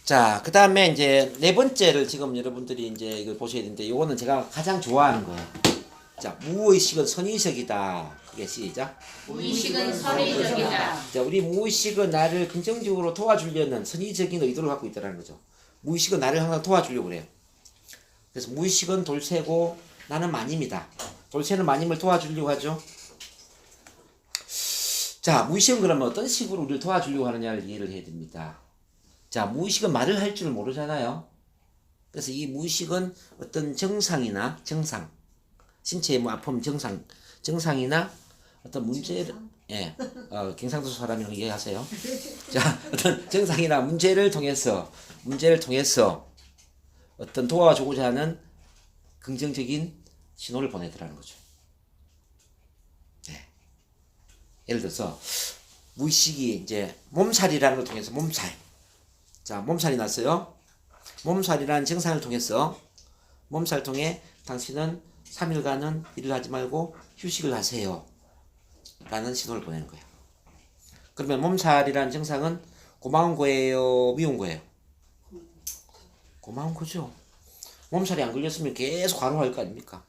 S1: 자, 그 다음에 이제 네 번째를 지금 여러분들이 이제 이걸 보셔야 되는데, 요거는 제가 가장 좋아하는 거예요. 자, 무의식은 선의식이다. 이게 시작.
S2: 무의식은 선의적이다.
S1: 자, 우리 무의식은 나를 긍정적으로 도와주려는 선의적인 의도를 갖고 있다는 거죠. 무의식은 나를 항상 도와주려고 그래요. 그래서 무의식은 돌쇠고 나는 마님이다. 돌쇠는 마님을 도와주려고 하죠. 자, 무의식은 그러면 어떤 식으로 우리를 도와주려고 하느냐를 이해를 해야 됩니다. 자, 무의식은 말을 할 줄 모르잖아요. 그래서 이 무의식은 어떤 정상이나 정상, 신체의 뭐 아픔 정상이나 어떤 문제를, 예, 경상도 사람이라고 이해하세요. 자, 어떤 정상이나 문제를 통해서 어떤 도와주고자 하는 긍정적인 신호를 보내더라는 거죠. 네. 예를 들어서 무의식이 이제 몸살이라는 걸 통해서 자, 몸살이 났어요. 몸살이라는 증상을 통해서 몸살 통해 당신은 3일간은 일을 하지 말고 휴식을 하세요. 라는 신호를 보내는 거예요. 그러면 몸살이라는 증상은 고마운 거예요? 미운 거예요? 고마운 거죠. 몸살이 안 걸렸으면 계속 관호할 거 아닙니까?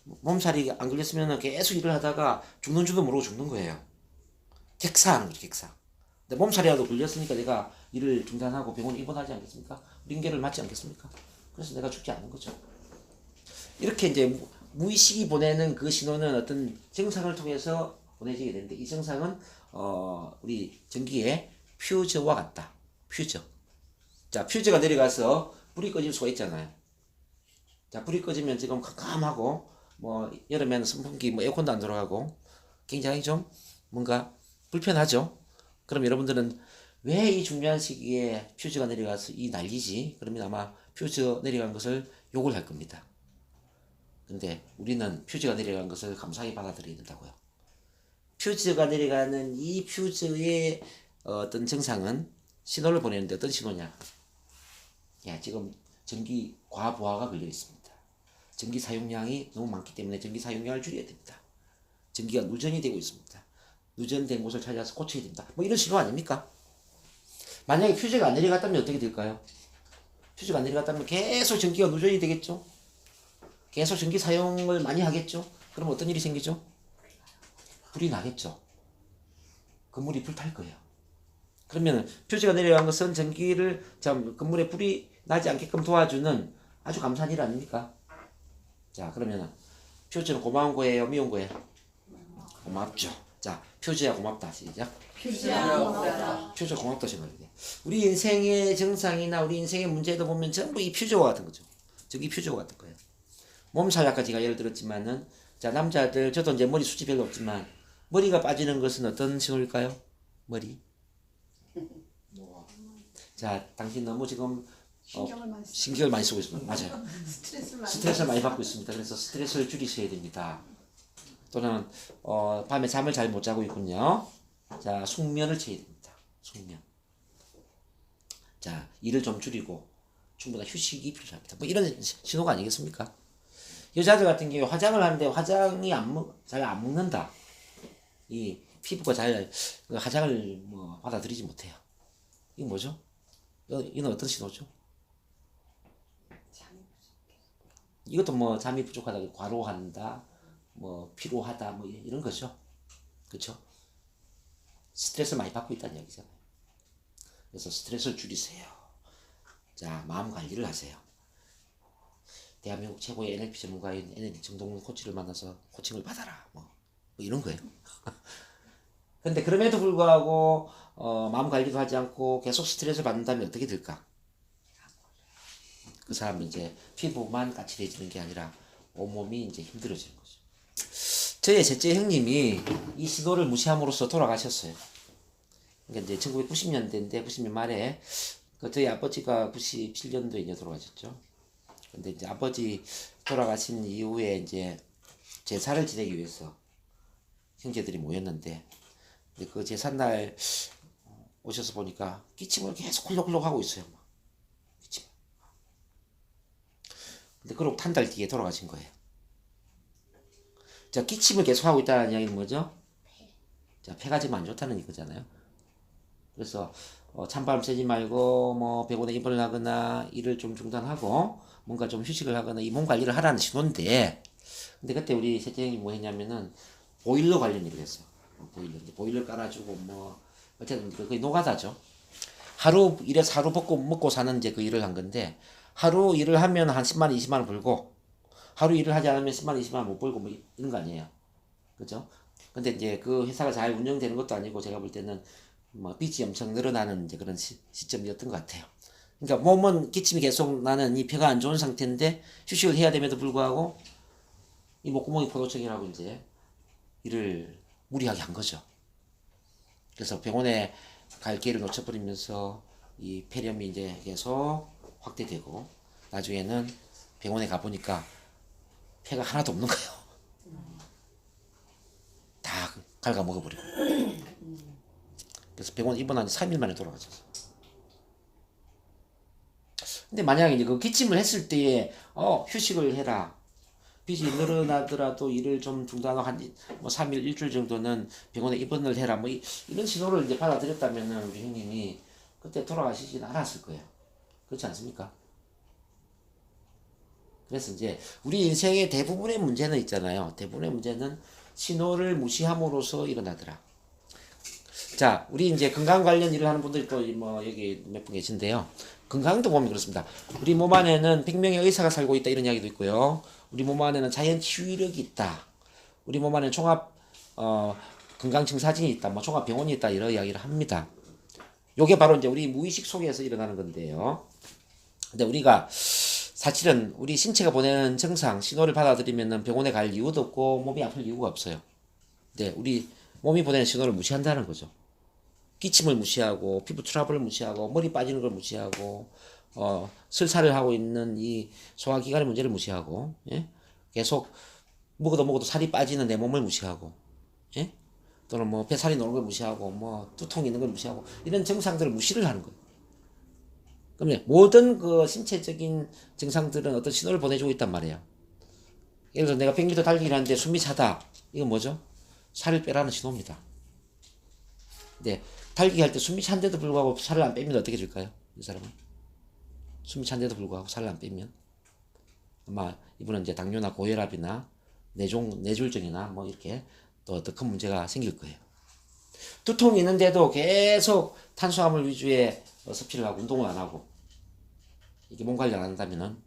S1: 몸살이 안 걸렸으면 계속 일을 하다가 죽는 줄도 모르고 죽는 거예요. 객사하는 거죠, 객사. 근데 몸살이라도 걸렸으니까 내가 일을 중단하고 병원에 입원하지 않겠습니까? 링겔을 맞지 않겠습니까? 그래서 내가 죽지 않는 거죠. 이렇게 이제 무의식이 보내는 그 신호는 어떤 증상을 통해서 보내지게 되는데, 이 증상은 우리 전기의 퓨저와 같다. 퓨저. 자, 퓨즈가 내려가서 불이 꺼질 수가 있잖아요. 자, 불이 꺼지면 지금 캄캄하고, 뭐, 여름에는 선풍기, 뭐, 에어컨도 안 돌아가고, 굉장히 좀 뭔가 불편하죠? 그럼 여러분들은 왜 이 중요한 시기에 퓨즈가 내려가서 이 난리지? 그러면 아마 퓨즈 내려간 것을 욕을 할 겁니다. 근데 우리는 퓨즈가 내려간 것을 감사히 받아들여야 된다고요. 퓨즈가 내려가는 이 퓨즈의 어떤 증상은 신호를 보내는데 어떤 신호냐? 야, 지금 전기 과부하가 걸려 있습니다. 전기 사용량이 너무 많기 때문에 전기 사용량을 줄여야 됩니다. 전기가 누전이 되고 있습니다. 누전된 곳을 찾아서 고쳐야 됩니다. 뭐 이런 신호 아닙니까? 만약에 퓨즈가 안 내려갔다면 어떻게 될까요? 퓨즈가 안 내려갔다면 계속 전기가 누전이 되겠죠? 계속 전기 사용을 많이 하겠죠? 그럼 어떤 일이 생기죠? 불이 나겠죠? 건물이 불탈 거예요. 그러면 퓨즈가 내려간 것은 전기를 건물에 불이 나지 않게끔 도와주는 아주 감사한 일 아닙니까? 자, 그러면 퓨즈는 고마운 거예요? 미운 거예요? 고맙죠. 자, 퓨즈야 고맙다. 시작. 퓨즈 고맙다 생각해야 돼. 우리 인생의 정상이나 우리 인생의 문제도 보면 전부 이 퓨즈와 같은 거죠. 전기 퓨즈와 같은 거예요. 몸살 아까 제가 예를 들었지만은, 자, 남자들, 저도 이제 머리 숱이 별로 없지만 머리가 빠지는 것은 어떤 신호일까요? 머리. 자, 당신 너무 지금 신경을 많이 쓰고 있습니다. 맞아요. 스트레스를 많이 받고 있습니다. 그래서 스트레스를 줄이셔야 됩니다. 또는 밤에 잠을 잘 못 자고 있군요. 자, 숙면을 취해야 됩니다. 숙면. 자, 일을 좀 줄이고 충분한 휴식이 필요합니다. 뭐 이런 신호가 아니겠습니까? 여자들 같은 경우에 화장을 하는데 화장이 잘 안 먹는다. 이 피부가 잘 화장을 뭐 받아들이지 못해요. 이게 뭐죠? 이건 어떤 신호죠? 이것도 뭐 잠이 부족하다, 과로한다, 뭐 피로하다, 뭐 이런 거죠. 그렇죠? 스트레스를 많이 받고 있다는 얘기잖아요. 그래서 스트레스를 줄이세요. 자, 마음 관리를 하세요. 대한민국 최고의 NLP 전문가인 NLP 정동훈 코치를 만나서 코칭을 받아라. 뭐 이런 거예요. 근데 그럼에도 불구하고 마음 관리도 하지 않고 계속 스트레스를 받는다면 어떻게 될까? 그 사람은 이제 피부만 까칠해지는 게 아니라 온몸이 이제 힘들어지는 거죠. 저의 셋째 형님이 이 신호를 무시함으로써 돌아가셨어요. 그러니까 이제 1990년대인데 90년 말에 저희 아버지가 97년도에 이제 돌아가셨죠. 근데 이제 아버지 돌아가신 이후에 이제 제사를 지내기 위해서 형제들이 모였는데 근데 그 제삿날 오셔서 보니까 기침을 계속 훌럭훌럭 하고 있어요. 막. 기침. 근데 그러고 한 달 뒤에 돌아가신 거예요. 자, 기침을 계속 하고 있다는 이야기는 뭐죠? 자, 폐가 지금 안 좋다는 이거잖아요. 그래서 찬바람 쐬지 말고 뭐 병원에 입원을 하거나 일을 좀 중단하고 뭔가 좀 휴식을 하거나 이 몸 관리를 하라는 신호인데 근데 그때 우리 셋째 형이 뭐 했냐면은 보일러 관련 일을 했어요. 보일러 깔아주고 뭐 어쨌든 그게 노가다죠. 하루 일해서 하루 먹고 사는 이제 그 일을 한 건데 하루 일을 하면 한 10만 원, 20만 원 벌고 하루 일을 하지 않으면 10만 원, 20만 원 못 벌고 뭐 이런 거 아니에요. 그죠? 근데 이제 그 회사가 잘 운영되는 것도 아니고 제가 볼 때는 뭐 빚이 엄청 늘어나는 이제 그런 시점이었던 것 같아요. 그러니까 몸은 기침이 계속 나는 이 폐가 안 좋은 상태인데 휴식을 해야 됨에도 불구하고 이 목구멍이 포도청이라고 이제 일을 무리하게 한 거죠. 그래서 병원에 갈 기회를 놓쳐버리면서 이 폐렴이 이제 계속 확대되고 나중에는 병원에 가보니까 폐가 하나도 없는 거예요. 다 갉아먹어버리고. 그래서 병원 입원한 지 3일 만에 돌아가셨어요. 근데 만약에 이제 그 기침을 했을 때에 휴식을 해라. 빚이 늘어나더라도 일을 좀 중단하고 뭐 3일 일주일 정도는 병원에 입원을 해라. 뭐 이런 신호를 이제 받아들였다면은 우리 형님이 그때 돌아가시진 않았을 거예요. 그렇지 않습니까? 그래서 이제 우리 인생의 대부분의 문제는 있잖아요. 대부분의 문제는 신호를 무시함으로써 일어나더라. 자, 우리 이제 건강 관련 일을 하는 분들이 또 뭐 여기 몇 분 계신데요. 건강도 보면 그렇습니다. 우리 몸 안에는 100명의 의사가 살고 있다 이런 이야기도 있고요. 우리 몸 안에는 자연 치유력이 있다. 우리 몸 안에는 종합 건강 증사진이 있다. 뭐 종합 병원이 있다 이런 이야기를 합니다. 요게 바로 이제 우리 무의식 속에서 일어나는 건데요. 근데 우리가 사실은 우리 신체가 보내는 증상, 신호를 받아들이면 병원에 갈 이유도 없고 몸이 아플 이유가 없어요. 네, 우리 몸이 보내는 신호를 무시한다는 거죠. 기침을 무시하고 피부 트러블을 무시하고 머리 빠지는 걸 무시하고 설사를 하고 있는 이 소화기관의 문제를 무시하고 예? 계속 먹어도 살이 빠지는 내 몸을 무시하고 예? 또는 뭐 뱃살이 노는 걸 무시하고 뭐 두통 있는 걸 무시하고 이런 증상들을 무시를 하는 거예요. 그러면 모든 그 신체적인 증상들은 어떤 신호를 보내주고 있단 말이에요. 예를 들어 내가 100m 달리기를 하는데 숨이 차다. 이건 뭐죠? 살을 빼라는 신호입니다. 네, 달리기 할 때 숨이 찬데도 불구하고 살을 안 빼면 어떻게 될까요? 이 사람은 숨이 찬데도 불구하고 살을 안 빼면 아마 이분은 이제 당뇨나 고혈압이나 뇌졸중이나 뭐 이렇게 또 더 큰 문제가 생길 거예요. 두통이 있는데도 계속 탄수화물 위주의 섭취를 하고 운동을 안 하고 이게 몸 관리 안 한다면은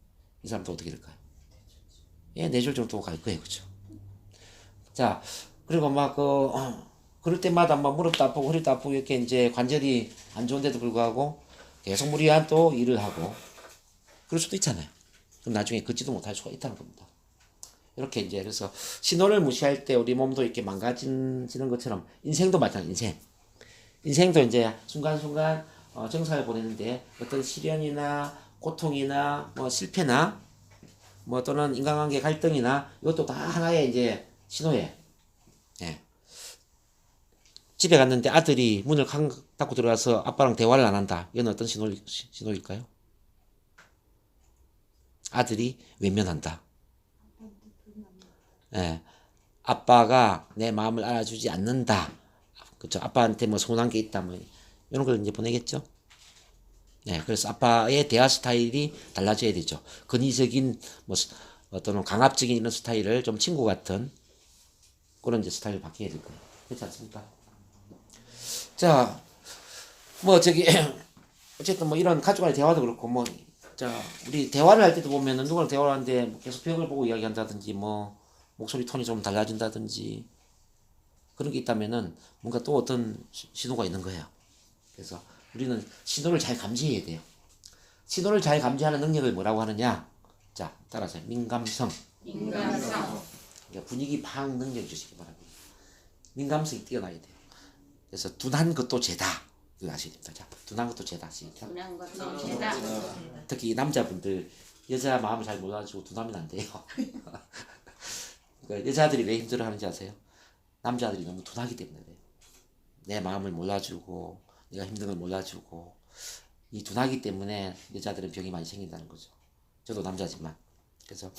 S1: 이 사람도 어떻게 될까요? 예, 뇌졸중도 갈 거예요, 그렇죠? 자, 그리고 막 그럴 때마다 막 무릎도 아프고 허리도 아프고 이렇게 이제 관절이 안 좋은데도 불구하고 계속 무리한 또 일을 하고 그럴 수도 있잖아요. 그럼 나중에 걷지도 못할 수가 있다는 겁니다. 이렇게 이제 그래서 신호를 무시할 때 우리 몸도 이렇게 망가지는 것처럼 인생도 마찬가지. 인생도 이제 순간순간 정상을 보내는데 어떤 시련이나 고통이나 뭐 실패나 뭐 또는 인간관계 갈등이나 이것도 다 하나의 이제 신호예요. 예. 집에 갔는데 아들이 문을 닫고 들어가서 아빠랑 대화를 안 한다. 이건 어떤 신호일까요? 아들이 외면한다. 예. 아빠가 내 마음을 알아주지 않는다. 그렇죠. 아빠한테 뭐 서운한 게 있다. 뭐 이런 걸 이제 보내겠죠. 네, 그래서 아빠의 대화 스타일이 달라져야 되죠. 근위적인 뭐 어떤 강압적인 이런 스타일을 좀 친구 같은 그런 이제 스타일을 바뀌어야 될 거예요. 그렇지 않습니까? 자, 뭐 어쨌든 뭐 이런 가족 간의 대화도 그렇고 뭐 자 우리 대화를 할 때도 보면은 누구랑 대화를 하는데 계속 벽을 보고 이야기한다든지 뭐 목소리 톤이 좀 달라진다든지 그런 게 있다면은 뭔가 또 어떤 신호가 있는 거예요. 그래서 우리는 신호를 잘 감지해야 돼요. 신호를 잘 감지하는 능력을 뭐라고 하느냐? 자, 따라하세요. 민감성.
S2: 인간성.
S1: 그러니까 분위기 파악 능력 주시기 바랍니다. 민감성이 뛰어나야 돼요. 그래서 둔한 것도 죄다. 이거 아셔야 됩니다. 자, 둔한 것도 죄다. 시작.
S2: 둔한 것도 죄다.
S1: 특히 남자분들 여자 마음을 잘 몰라가지고 둔하면 안 돼요. 그 여자들이 왜 힘들어하는지 아세요? 남자들이 너무 둔하기 때문에 그래요. 내 마음을 몰라주고 내가 힘든 걸 몰라주고 이 둔하기 때문에 여자들은 병이 많이 생긴다는 거죠. 저도 남자지만. 그래서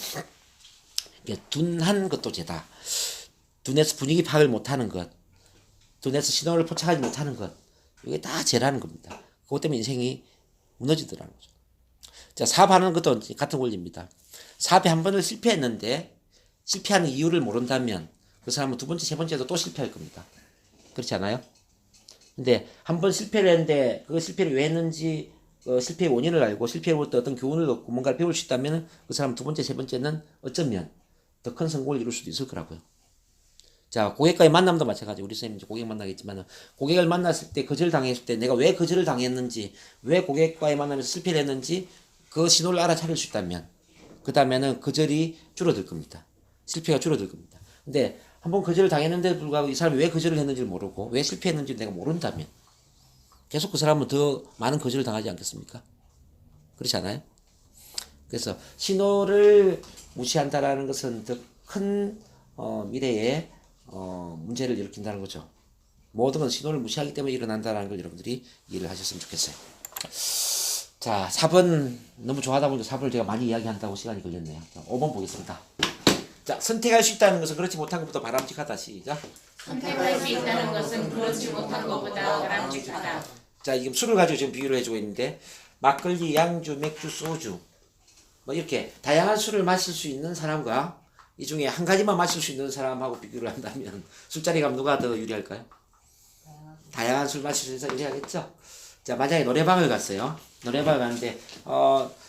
S1: 이게 둔한 것도 죄다. 둔해서 분위기 파악을 못하는 것, 둔해서 신호를 포착하지 못하는 것, 이게 다 죄라는 겁니다. 그것 때문에 인생이 무너지더라는 거죠. 자, 사업하는 것도 같은 원리입니다. 사업에 한 번을 실패했는데 실패하는 이유를 모른다면 그 사람은 두 번째, 세 번째도 또 실패할 겁니다. 그렇지 않아요? 근데 한 번 실패를 했는데 그 실패를 왜 했는지 실패의 원인을 알고 실패로부터 어떤 교훈을 얻고 뭔가를 배울 수 있다면 그 사람 두 번째, 세 번째는 어쩌면 더 큰 성공을 이룰 수도 있을 거라고요. 자, 고객과의 만남도 마찬가지. 우리 선생님 이제 고객 만나겠지만 고객을 만났을 때 거절당했을 때 내가 왜 거절을 당했는지 왜 고객과의 만남에서 실패를 했는지 그 신호를 알아차릴 수 있다면 그 다음에는 거절이 줄어들 겁니다. 실패가 줄어들 겁니다. 근데 한번 거절을 당했는데도 불구하고 이 사람이 왜 거절을 했는지를 모르고 왜 실패했는지 내가 모른다면 계속 그 사람은 더 많은 거절을 당하지 않겠습니까? 그렇지 않아요? 그래서 신호를 무시한다라는 것은 더 큰 미래에 문제를 일으킨다는 거죠. 모든 건 신호를 무시하기 때문에 일어난다는 걸 여러분들이 이해를 하셨으면 좋겠어요. 자, 4번 너무 좋아하다 보니까 4번을 제가 많이 이야기한다고 시간이 걸렸네요. 자, 5번 보겠습니다. 자, 선택할 수 있다는 것은 그렇지 못한 것보다 바람직하다. 시작.
S2: 선택할 수 있다는 것은 그렇지 못한 것보다 바람직하다.
S1: 자, 지금 술을 가지고 지금 비교를 해주고 있는데 막걸리, 양주, 맥주, 소주 뭐 이렇게 다양한 술을 마실 수 있는 사람과 이 중에 한 가지만 마실 수 있는 사람하고 비교를 한다면 술자리 가면 누가 더 유리할까요? 다양한 술 마실 수 있어서 유리하겠죠? 자, 만약에 노래방을 갔어요. 노래방을 갔는데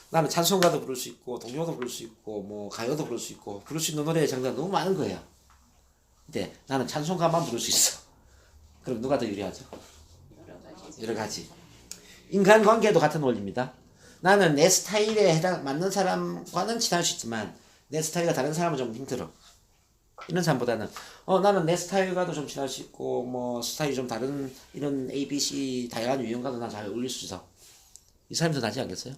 S1: 나는 찬송가도 부를 수 있고 동요도 부를 수 있고 뭐 가요도 부를 수 있고 부를 수 있는 노래의 장르가 너무 많은 거예요. 근데 나는 찬송가만 부를 수 있어. 그럼 누가 더 유리하죠? 여러 가지. 인간관계도 같은 원리입니다. 나는 내 스타일에 맞는 사람과는 친할 수 있지만 내 스타일과 다른 사람은 좀 힘들어. 이런 사람보다는 나는 내 스타일과도 좀 친할 수 있고 뭐 스타일이 좀 다른 이런 A, B, C 다양한 유형과도 난 잘 어울릴 수 있어. 이 사람이 더 낫지 않겠어요?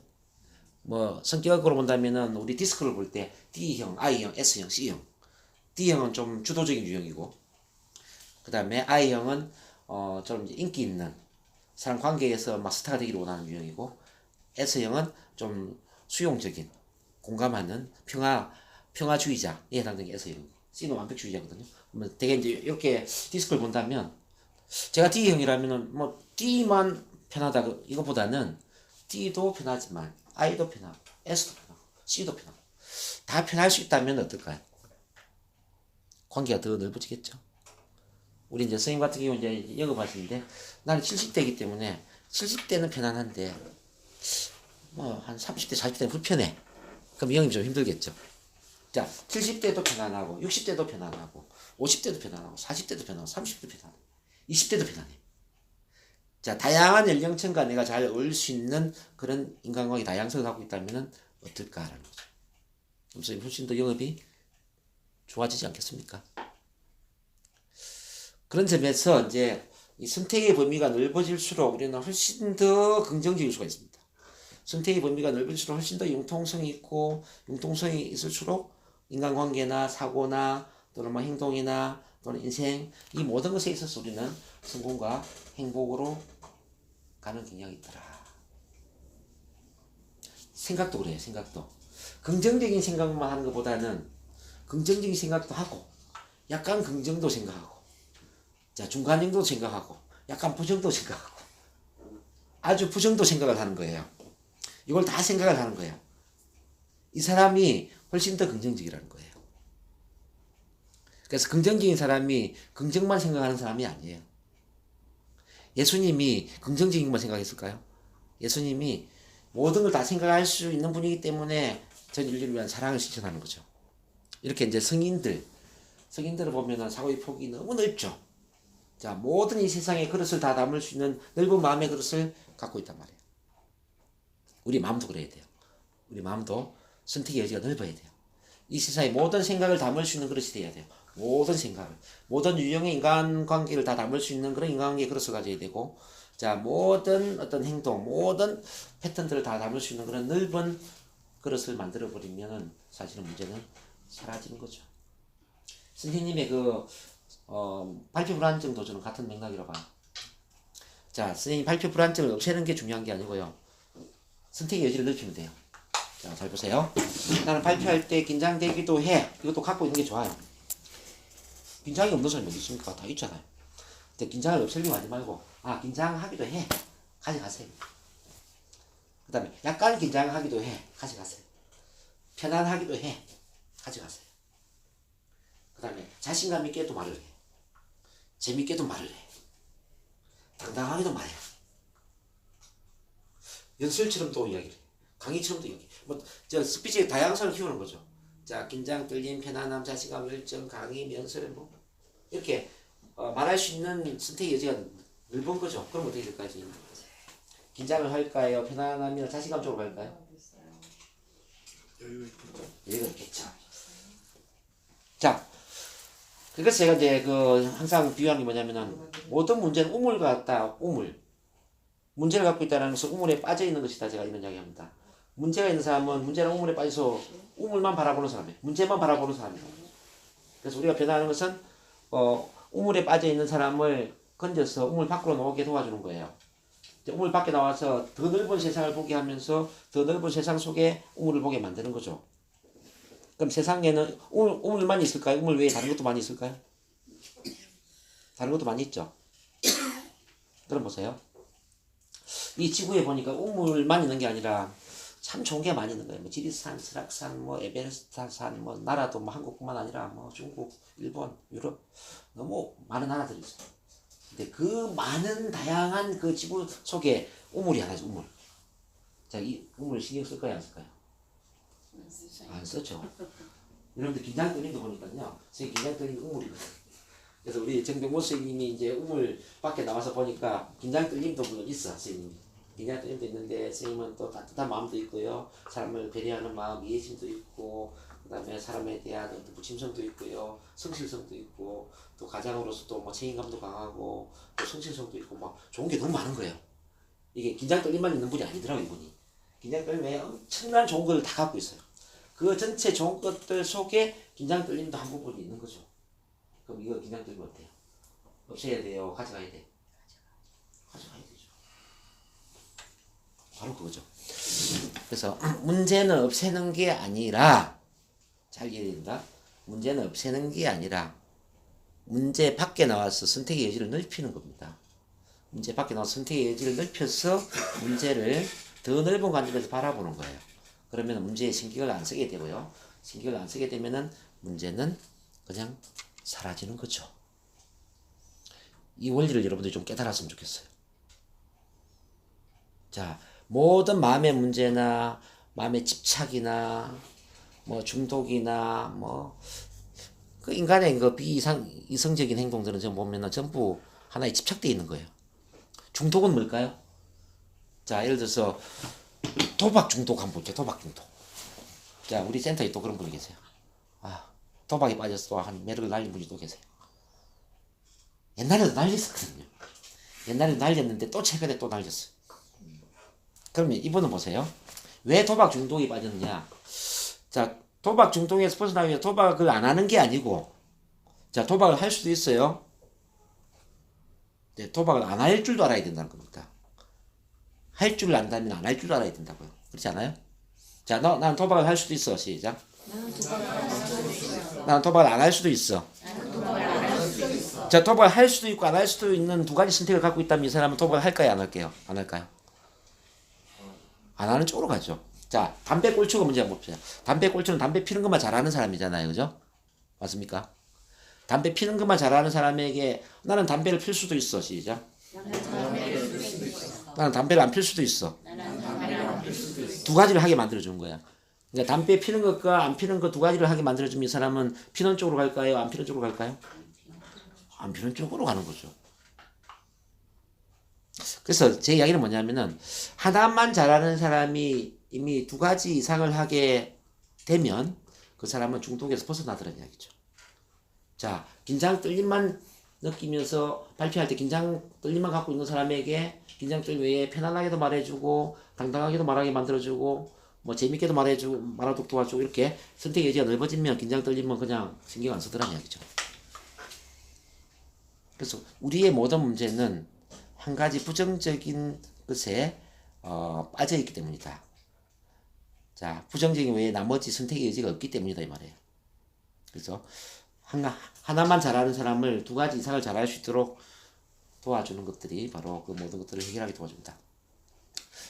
S1: 뭐 성격으로 본다면은 우리 디스크를 볼 때 D형, I형, S형, C형. D형은 좀 주도적인 유형이고 그 다음에 I형은 좀 인기 있는 사람 관계에서 막 스타가 되기를 원하는 유형이고 S형은 좀 수용적인 공감하는 평화주의자에 해당되는 게 S형이고 C는 완벽주의자거든요. 그러면 되게 이제 이렇게 디스크를 본다면 제가 D형이라면은 뭐 D만 편하다 이거보다는 D도 편하지만 I도 편하고 S도 편하고 C도 편하고 다 편할 수 있다면 어떨까요? 관계가 더 넓어지겠죠. 우리 이제 선생님 같은 경우 이제 영업하시는데 나는 70대이기 때문에 70대는 편안한데 뭐 한 30대, 40대는 불편해. 그럼 영업이 좀 힘들겠죠. 자, 70대도 편안하고 60대도 편안하고 50대도 편안하고 40대도 편안하고 30대도 편안해. 20대도 편안해. 자, 다양한 연령층과 내가 잘 어울릴 수 있는 그런 인간관계 다양성을 갖고 있다면 어떨까라는 거죠. 그래서 훨씬 더 영업이 좋아지지 않겠습니까? 그런 점에서 이제 이 선택의 범위가 넓어질수록 우리는 훨씬 더 긍정적일 수가 있습니다. 선택의 범위가 넓을수록 훨씬 더 융통성이 있고 융통성이 있을수록 인간관계나 사고나 또는 뭐 행동이나 또는 인생 이 모든 것에 있어서 우리는 성공과 행복으로 가는 경향이 있더라. 생각도 그래요. 생각도 긍정적인 생각만 하는 것보다는 긍정적인 생각도 하고 약간 긍정도 생각하고 자 중간 정도 생각하고 약간 부정도 생각하고 아주 부정도 생각을 하는 거예요. 이걸 다 생각을 하는 거예요. 이 사람이 훨씬 더 긍정적이라는 거예요. 그래서 긍정적인 사람이 긍정만 생각하는 사람이 아니에요. 예수님이 긍정적인 것만 생각했을까요? 예수님이 모든 걸 다 생각할 수 있는 분이기 때문에 전 인류를 위한 사랑을 실천하는 거죠. 이렇게 이제 성인들을 보면은 사고의 폭이 너무 넓죠. 자, 모든 이 세상의 그릇을 다 담을 수 있는 넓은 마음의 그릇을 갖고 있단 말이에요. 우리 마음도 그래야 돼요. 우리 마음도 선택의 여지가 넓어야 돼요. 이 세상의 모든 생각을 담을 수 있는 그릇이 돼야 돼요. 모든 생각을, 모든 유형의 인간관계를 다 담을 수 있는 그런 인간관계의 그릇을 가져야 되고, 자, 모든 어떤 행동, 모든 패턴들을 다 담을 수 있는 그런 넓은 그릇을 만들어버리면 사실은 문제는 사라지는 거죠. 선생님의 그 발표 불안증도 저는 같은 맥락이라고 봐요. 자, 선생님 발표 불안증을 없애는 게 중요한 게 아니고요. 선택의 여지를 넓히면 돼요. 자, 잘 보세요. 나는 발표할 때 긴장되기도 해. 이것도 갖고 있는 게 좋아요. 긴장이 없는 사람이 어디 있습니까? 다 있잖아요. 근데 긴장을 없애려고 하지 말고, 긴장하기도 해. 가져가세요. 그 다음에 약간 긴장하기도 해. 가져가세요. 편안하기도 해. 가져가세요. 그 다음에 자신감 있게도 말을 해. 재밌게도 말을 해. 당당하게도 말해. 연설처럼 또 이야기를 해. 강의처럼도 이야기. 저 스피치의 다양성을 키우는 거죠. 자, 긴장, 떨림, 편안함, 자신감, 열정, 강의, 연설, 이렇게 말할 수 있는 선택의 여지가 넓은 거죠. 그럼 어떻게 될까요, 지금? 긴장을 할까요? 편안함이나 자신감 쪽으로 갈까요? 여유가 있겠죠. 자, 그래서 제가 이제 항상 비유하는 게 뭐냐면은 모든 문제는 우물 같다. 우물. 문제를 갖고 있다는 것은 우물에 빠져 있는 것이다. 제가 이런 이야기 합니다. 문제가 있는 사람은 문제랑 우물에 빠져서 우물만 바라보는 사람이에요. 문제만 바라보는 사람이에요. 그래서 우리가 변화하는 것은 우물에 빠져 있는 사람을 건져서 우물 밖으로 나오게 도와주는 거예요. 우물 밖에 나와서 더 넓은 세상을 보게 하면서 더 넓은 세상 속에 우물을 보게 만드는 거죠. 그럼 세상에는 우물만 있을까요? 우물 외에 다른 것도 많이 있을까요? 다른 것도 많이 있죠. 그럼 보세요. 이 지구에 보니까 우물만 있는 게 아니라 참 좋은 게 많이 있는 거예요. 뭐 지리산, 설악산, 뭐 에베레스트산, 뭐 나라도 뭐 한국뿐만 아니라 뭐 중국, 일본, 유럽 너무 많은 나라들이 있어요. 근데 그 많은 다양한 그 지구 속에 우물이 하나죠. 우물. 자, 이 우물 신경 쓸까요, 안 쓸까요? 안 쓰죠. 여러분들 긴장 떨림도 보니까요. 선생님 긴장 떨림 우물이거든요. 그래서 우리 정병모 선생님이 이제 우물 밖에 나와서 보니까 긴장 떨림도 물론 있어, 선생님이. 긴장 떨림도 있는데 선생님은 또 따뜻한 마음도 있고요. 사람을 배려하는 마음, 이해심도 있고, 그 다음에 사람에 대한 부침성도 있고요. 성실성도 있고, 또 가장으로서 또 뭐 책임감도 강하고, 또 성실성도 있고, 막 좋은 게 너무 많은 거예요. 이게 긴장 떨림만 있는 분이 아니더라고요, 이분이. 긴장 떨림에 엄청난 좋은 걸 다 갖고 있어요. 그 전체 좋은 것들 속에 긴장 떨림도 한 부분이 있는 거죠. 그럼 이거 긴장 떨림 어때요? 없애야 돼요? 가져가야 돼? 가져가야 되죠. 바로 그거죠. 그래서 문제는 없애는 게 아니라, 잘 이해해야 된다. 문제는 없애는 게 아니라 문제 밖에 나와서 선택의 여지를 넓히는 겁니다. 문제 밖에 나와서 선택의 여지를 넓혀서 문제를 더 넓은 관점에서 바라보는 거예요. 그러면 문제에 신경을 안 쓰게 되고요. 신경을 안 쓰게 되면은 문제는 그냥 사라지는 거죠. 이 원리를 여러분들이 좀 깨달았으면 좋겠어요. 자, 모든 마음의 문제나 마음의 집착이나 뭐 중독이나 뭐 그 인간의 그 이성적인 행동들은 지금 보면은 전부 하나에 집착되어 있는 거예요. 중독은 뭘까요? 자, 예를 들어서 도박 중독 한번 볼게요. 도박 중독. 자, 우리 센터에 또 그런 분이 계세요. 도박에 빠져서 또 한 매력을 날린 분이 또 계세요. 옛날에도 날렸었거든요. 옛날에도 날렸는데 또 최근에 또 날렸어요. 그러면 이분은 보세요. 왜 도박 중독에 빠졌느냐? 자, 도박 중독에서 벗어나기 위해 도박을 안 하는 게 아니고, 자, 도박을 할 수도 있어요. 네, 도박을 안 할 줄도 알아야 된다는 겁니다. 할 줄 안다면 안 할 줄 알아야 된다고요. 그렇지 않아요? 자, 나는 도박을 할 수도 있어. 시작. 나는 도박을 안 할 수도 있어. 자, 도박을 할 수도 있고 안 할 수도 있는 두 가지 선택을 갖고 있다면 이 사람은 도박을 할까요? 안 할까요? 안 할까요? 안 하는 쪽으로 가죠. 자, 담배 꼴초가 문제 한번 봅시다. 담배 꼴초는 담배 피는 것만 잘하는 사람이잖아요. 그죠? 맞습니까? 담배 피는 것만 잘하는 사람에게 나는 담배를 필 수도 있어. 시작. 나는 담배를 안 필 수도 있어. 두 가지를 하게 만들어주는 거야. 그러니까 담배 피는 것과 안 피는 것 두 가지를 하게 만들어주면 이 사람은 피는 쪽으로 갈까요? 안 피는 쪽으로 갈까요? 안 피는 쪽으로 가는 거죠. 그래서 제 이야기는 뭐냐면은 하나만 잘하는 사람이 이미 두 가지 이상을 하게 되면 그 사람은 중독에서 벗어나더라는 이야기죠. 자, 긴장 떨림만 느끼면서 발표할 때 긴장 떨림만 갖고 있는 사람에게 긴장 떨림 외에 편안하게도 말해주고 당당하게도 말하게 만들어주고 뭐 재밌게도 말하도록 도와주고 이렇게 선택의 여지가 넓어지면 긴장 떨리면 그냥 신경 안 쓰더란 이야기죠. 그래서 우리의 모든 문제는 한 가지 부정적인 것에 빠져 있기 때문이다. 자, 부정적인 외에 나머지 선택의 여지가 없기 때문이다 이 말이에요. 그래서 하나만 잘하는 사람을 두 가지 이상을 잘할 수 있도록 도와주는 것들이 바로 그 모든 것들을 해결하게 도와줍니다.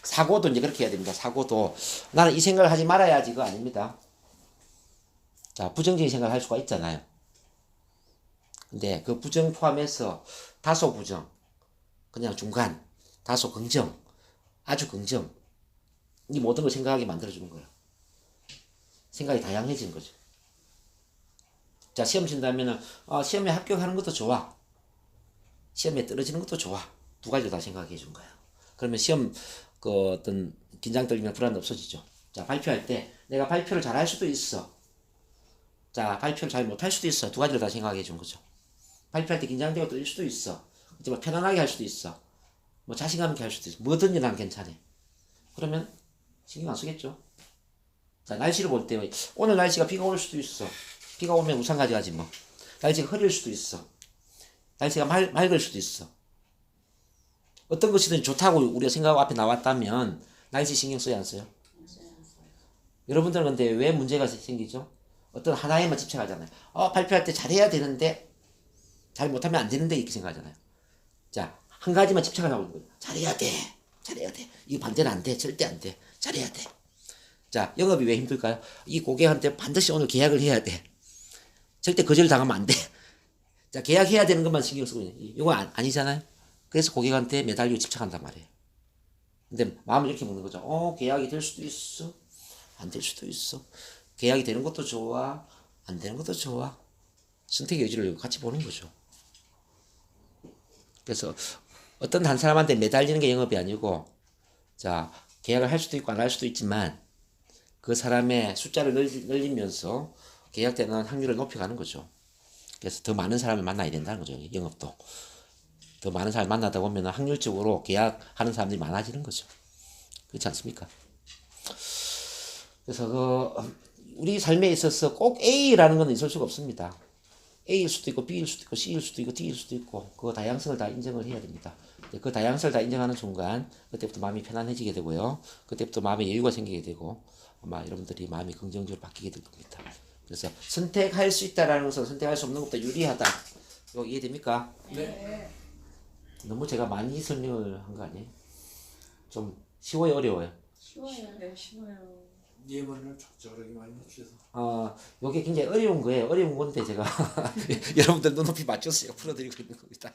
S1: 사고도 이제 그렇게 해야 됩니다. 사고도 나는 이 생각을 하지 말아야지 그거 아닙니다. 자, 부정적인 생각을 할 수가 있잖아요. 근데 그 부정 포함해서 다소 부정, 그냥 중간, 다소 긍정, 아주 긍정, 이 모든 걸 생각하게 만들어주는 거예요. 생각이 다양해지는 거죠. 자, 시험 친다면은 시험에 합격하는 것도 좋아. 시험에 떨어지는 것도 좋아. 두 가지를 다 생각해 준 거예요. 그러면 시험 그 어떤 긴장 떨리면 불안 없어지죠. 자, 발표할 때 내가 발표를 잘할 수도 있어. 자, 발표를 잘 못할 수도 있어. 두 가지를 다 생각해 준 거죠. 발표할 때 긴장되고 떨릴 수도 있어. 하지만 편안하게 할 수도 있어. 뭐 자신감 있게 할 수도 있어. 뭐든지 난 괜찮아. 그러면 신경 안 쓰겠죠. 자, 날씨를 볼 때 오늘 날씨가 비가 올 수도 있어. 비가 오면 우산 가져가지 뭐. 날씨가 흐릴 수도 있어. 날씨가 맑을 수도 있어. 어떤 것이든 좋다고 우리가 생각하고 앞에 나왔다면 날씨 신경 써야 안 써요? 여러분들은 근데 왜 문제가 생기죠? 어떤 하나에만 집착하잖아요. 발표할 때 잘해야 되는데 잘 못하면 안 되는데 이렇게 생각하잖아요. 자, 한 가지만 집착하고 있는 거예요. 잘해야 돼. 잘해야 돼. 이거 반대는 안 돼. 절대 안 돼. 잘해야 돼. 자, 영업이 왜 힘들까요? 이 고객한테 반드시 오늘 계약을 해야 돼. 절대 거절 당하면 안 돼. 자, 계약해야 되는 것만 신경 쓰고 있는 이거 아니잖아요. 그래서 고객한테 매달리고 집착한단 말이에요. 근데 마음을 이렇게 먹는 거죠. 계약이 될 수도 있어. 안 될 수도 있어. 계약이 되는 것도 좋아. 안 되는 것도 좋아. 선택의 여지를 같이 보는 거죠. 그래서 어떤 한 사람한테 매달리는 게 영업이 아니고, 자, 계약을 할 수도 있고 안 할 수도 있지만 그 사람의 숫자를 늘리면서 계약되는 확률을 높여가는 거죠. 그래서 더 많은 사람을 만나야 된다는 거죠. 영업도. 더 많은 사람을 만나다 보면 확률적으로 계약하는 사람들이 많아지는 거죠. 그렇지 않습니까? 그래서 우리 삶에 있어서 꼭 A라는 건 있을 수가 없습니다. A일 수도 있고 B일 수도 있고 C일 수도 있고 D일 수도 있고 그 다양성을 다 인정을 해야 됩니다. 그 다양성을 다 인정하는 순간 그때부터 마음이 편안해지게 되고요. 그때부터 마음에 여유가 생기게 되고 아마 여러분들이 마음이 긍정적으로 바뀌게 될 겁니다. 그래서 선택할 수 있다라는 것은 선택할 수 없는 것보다 유리하다. 이거 이해됩니까?
S3: 네.
S1: 너무 제가 많이 설명을 한 거 아니에요? 좀 쉬워요, 어려워요?
S4: 쉬워요. 네, 쉬워요.
S3: 예문을 적절하게 많이 해주셔서
S1: 요게 굉장히 어려운 거예요. 어려운 건데 제가 여러분들 눈높이 맞춰서 제가 풀어드리고 있는 겁니다.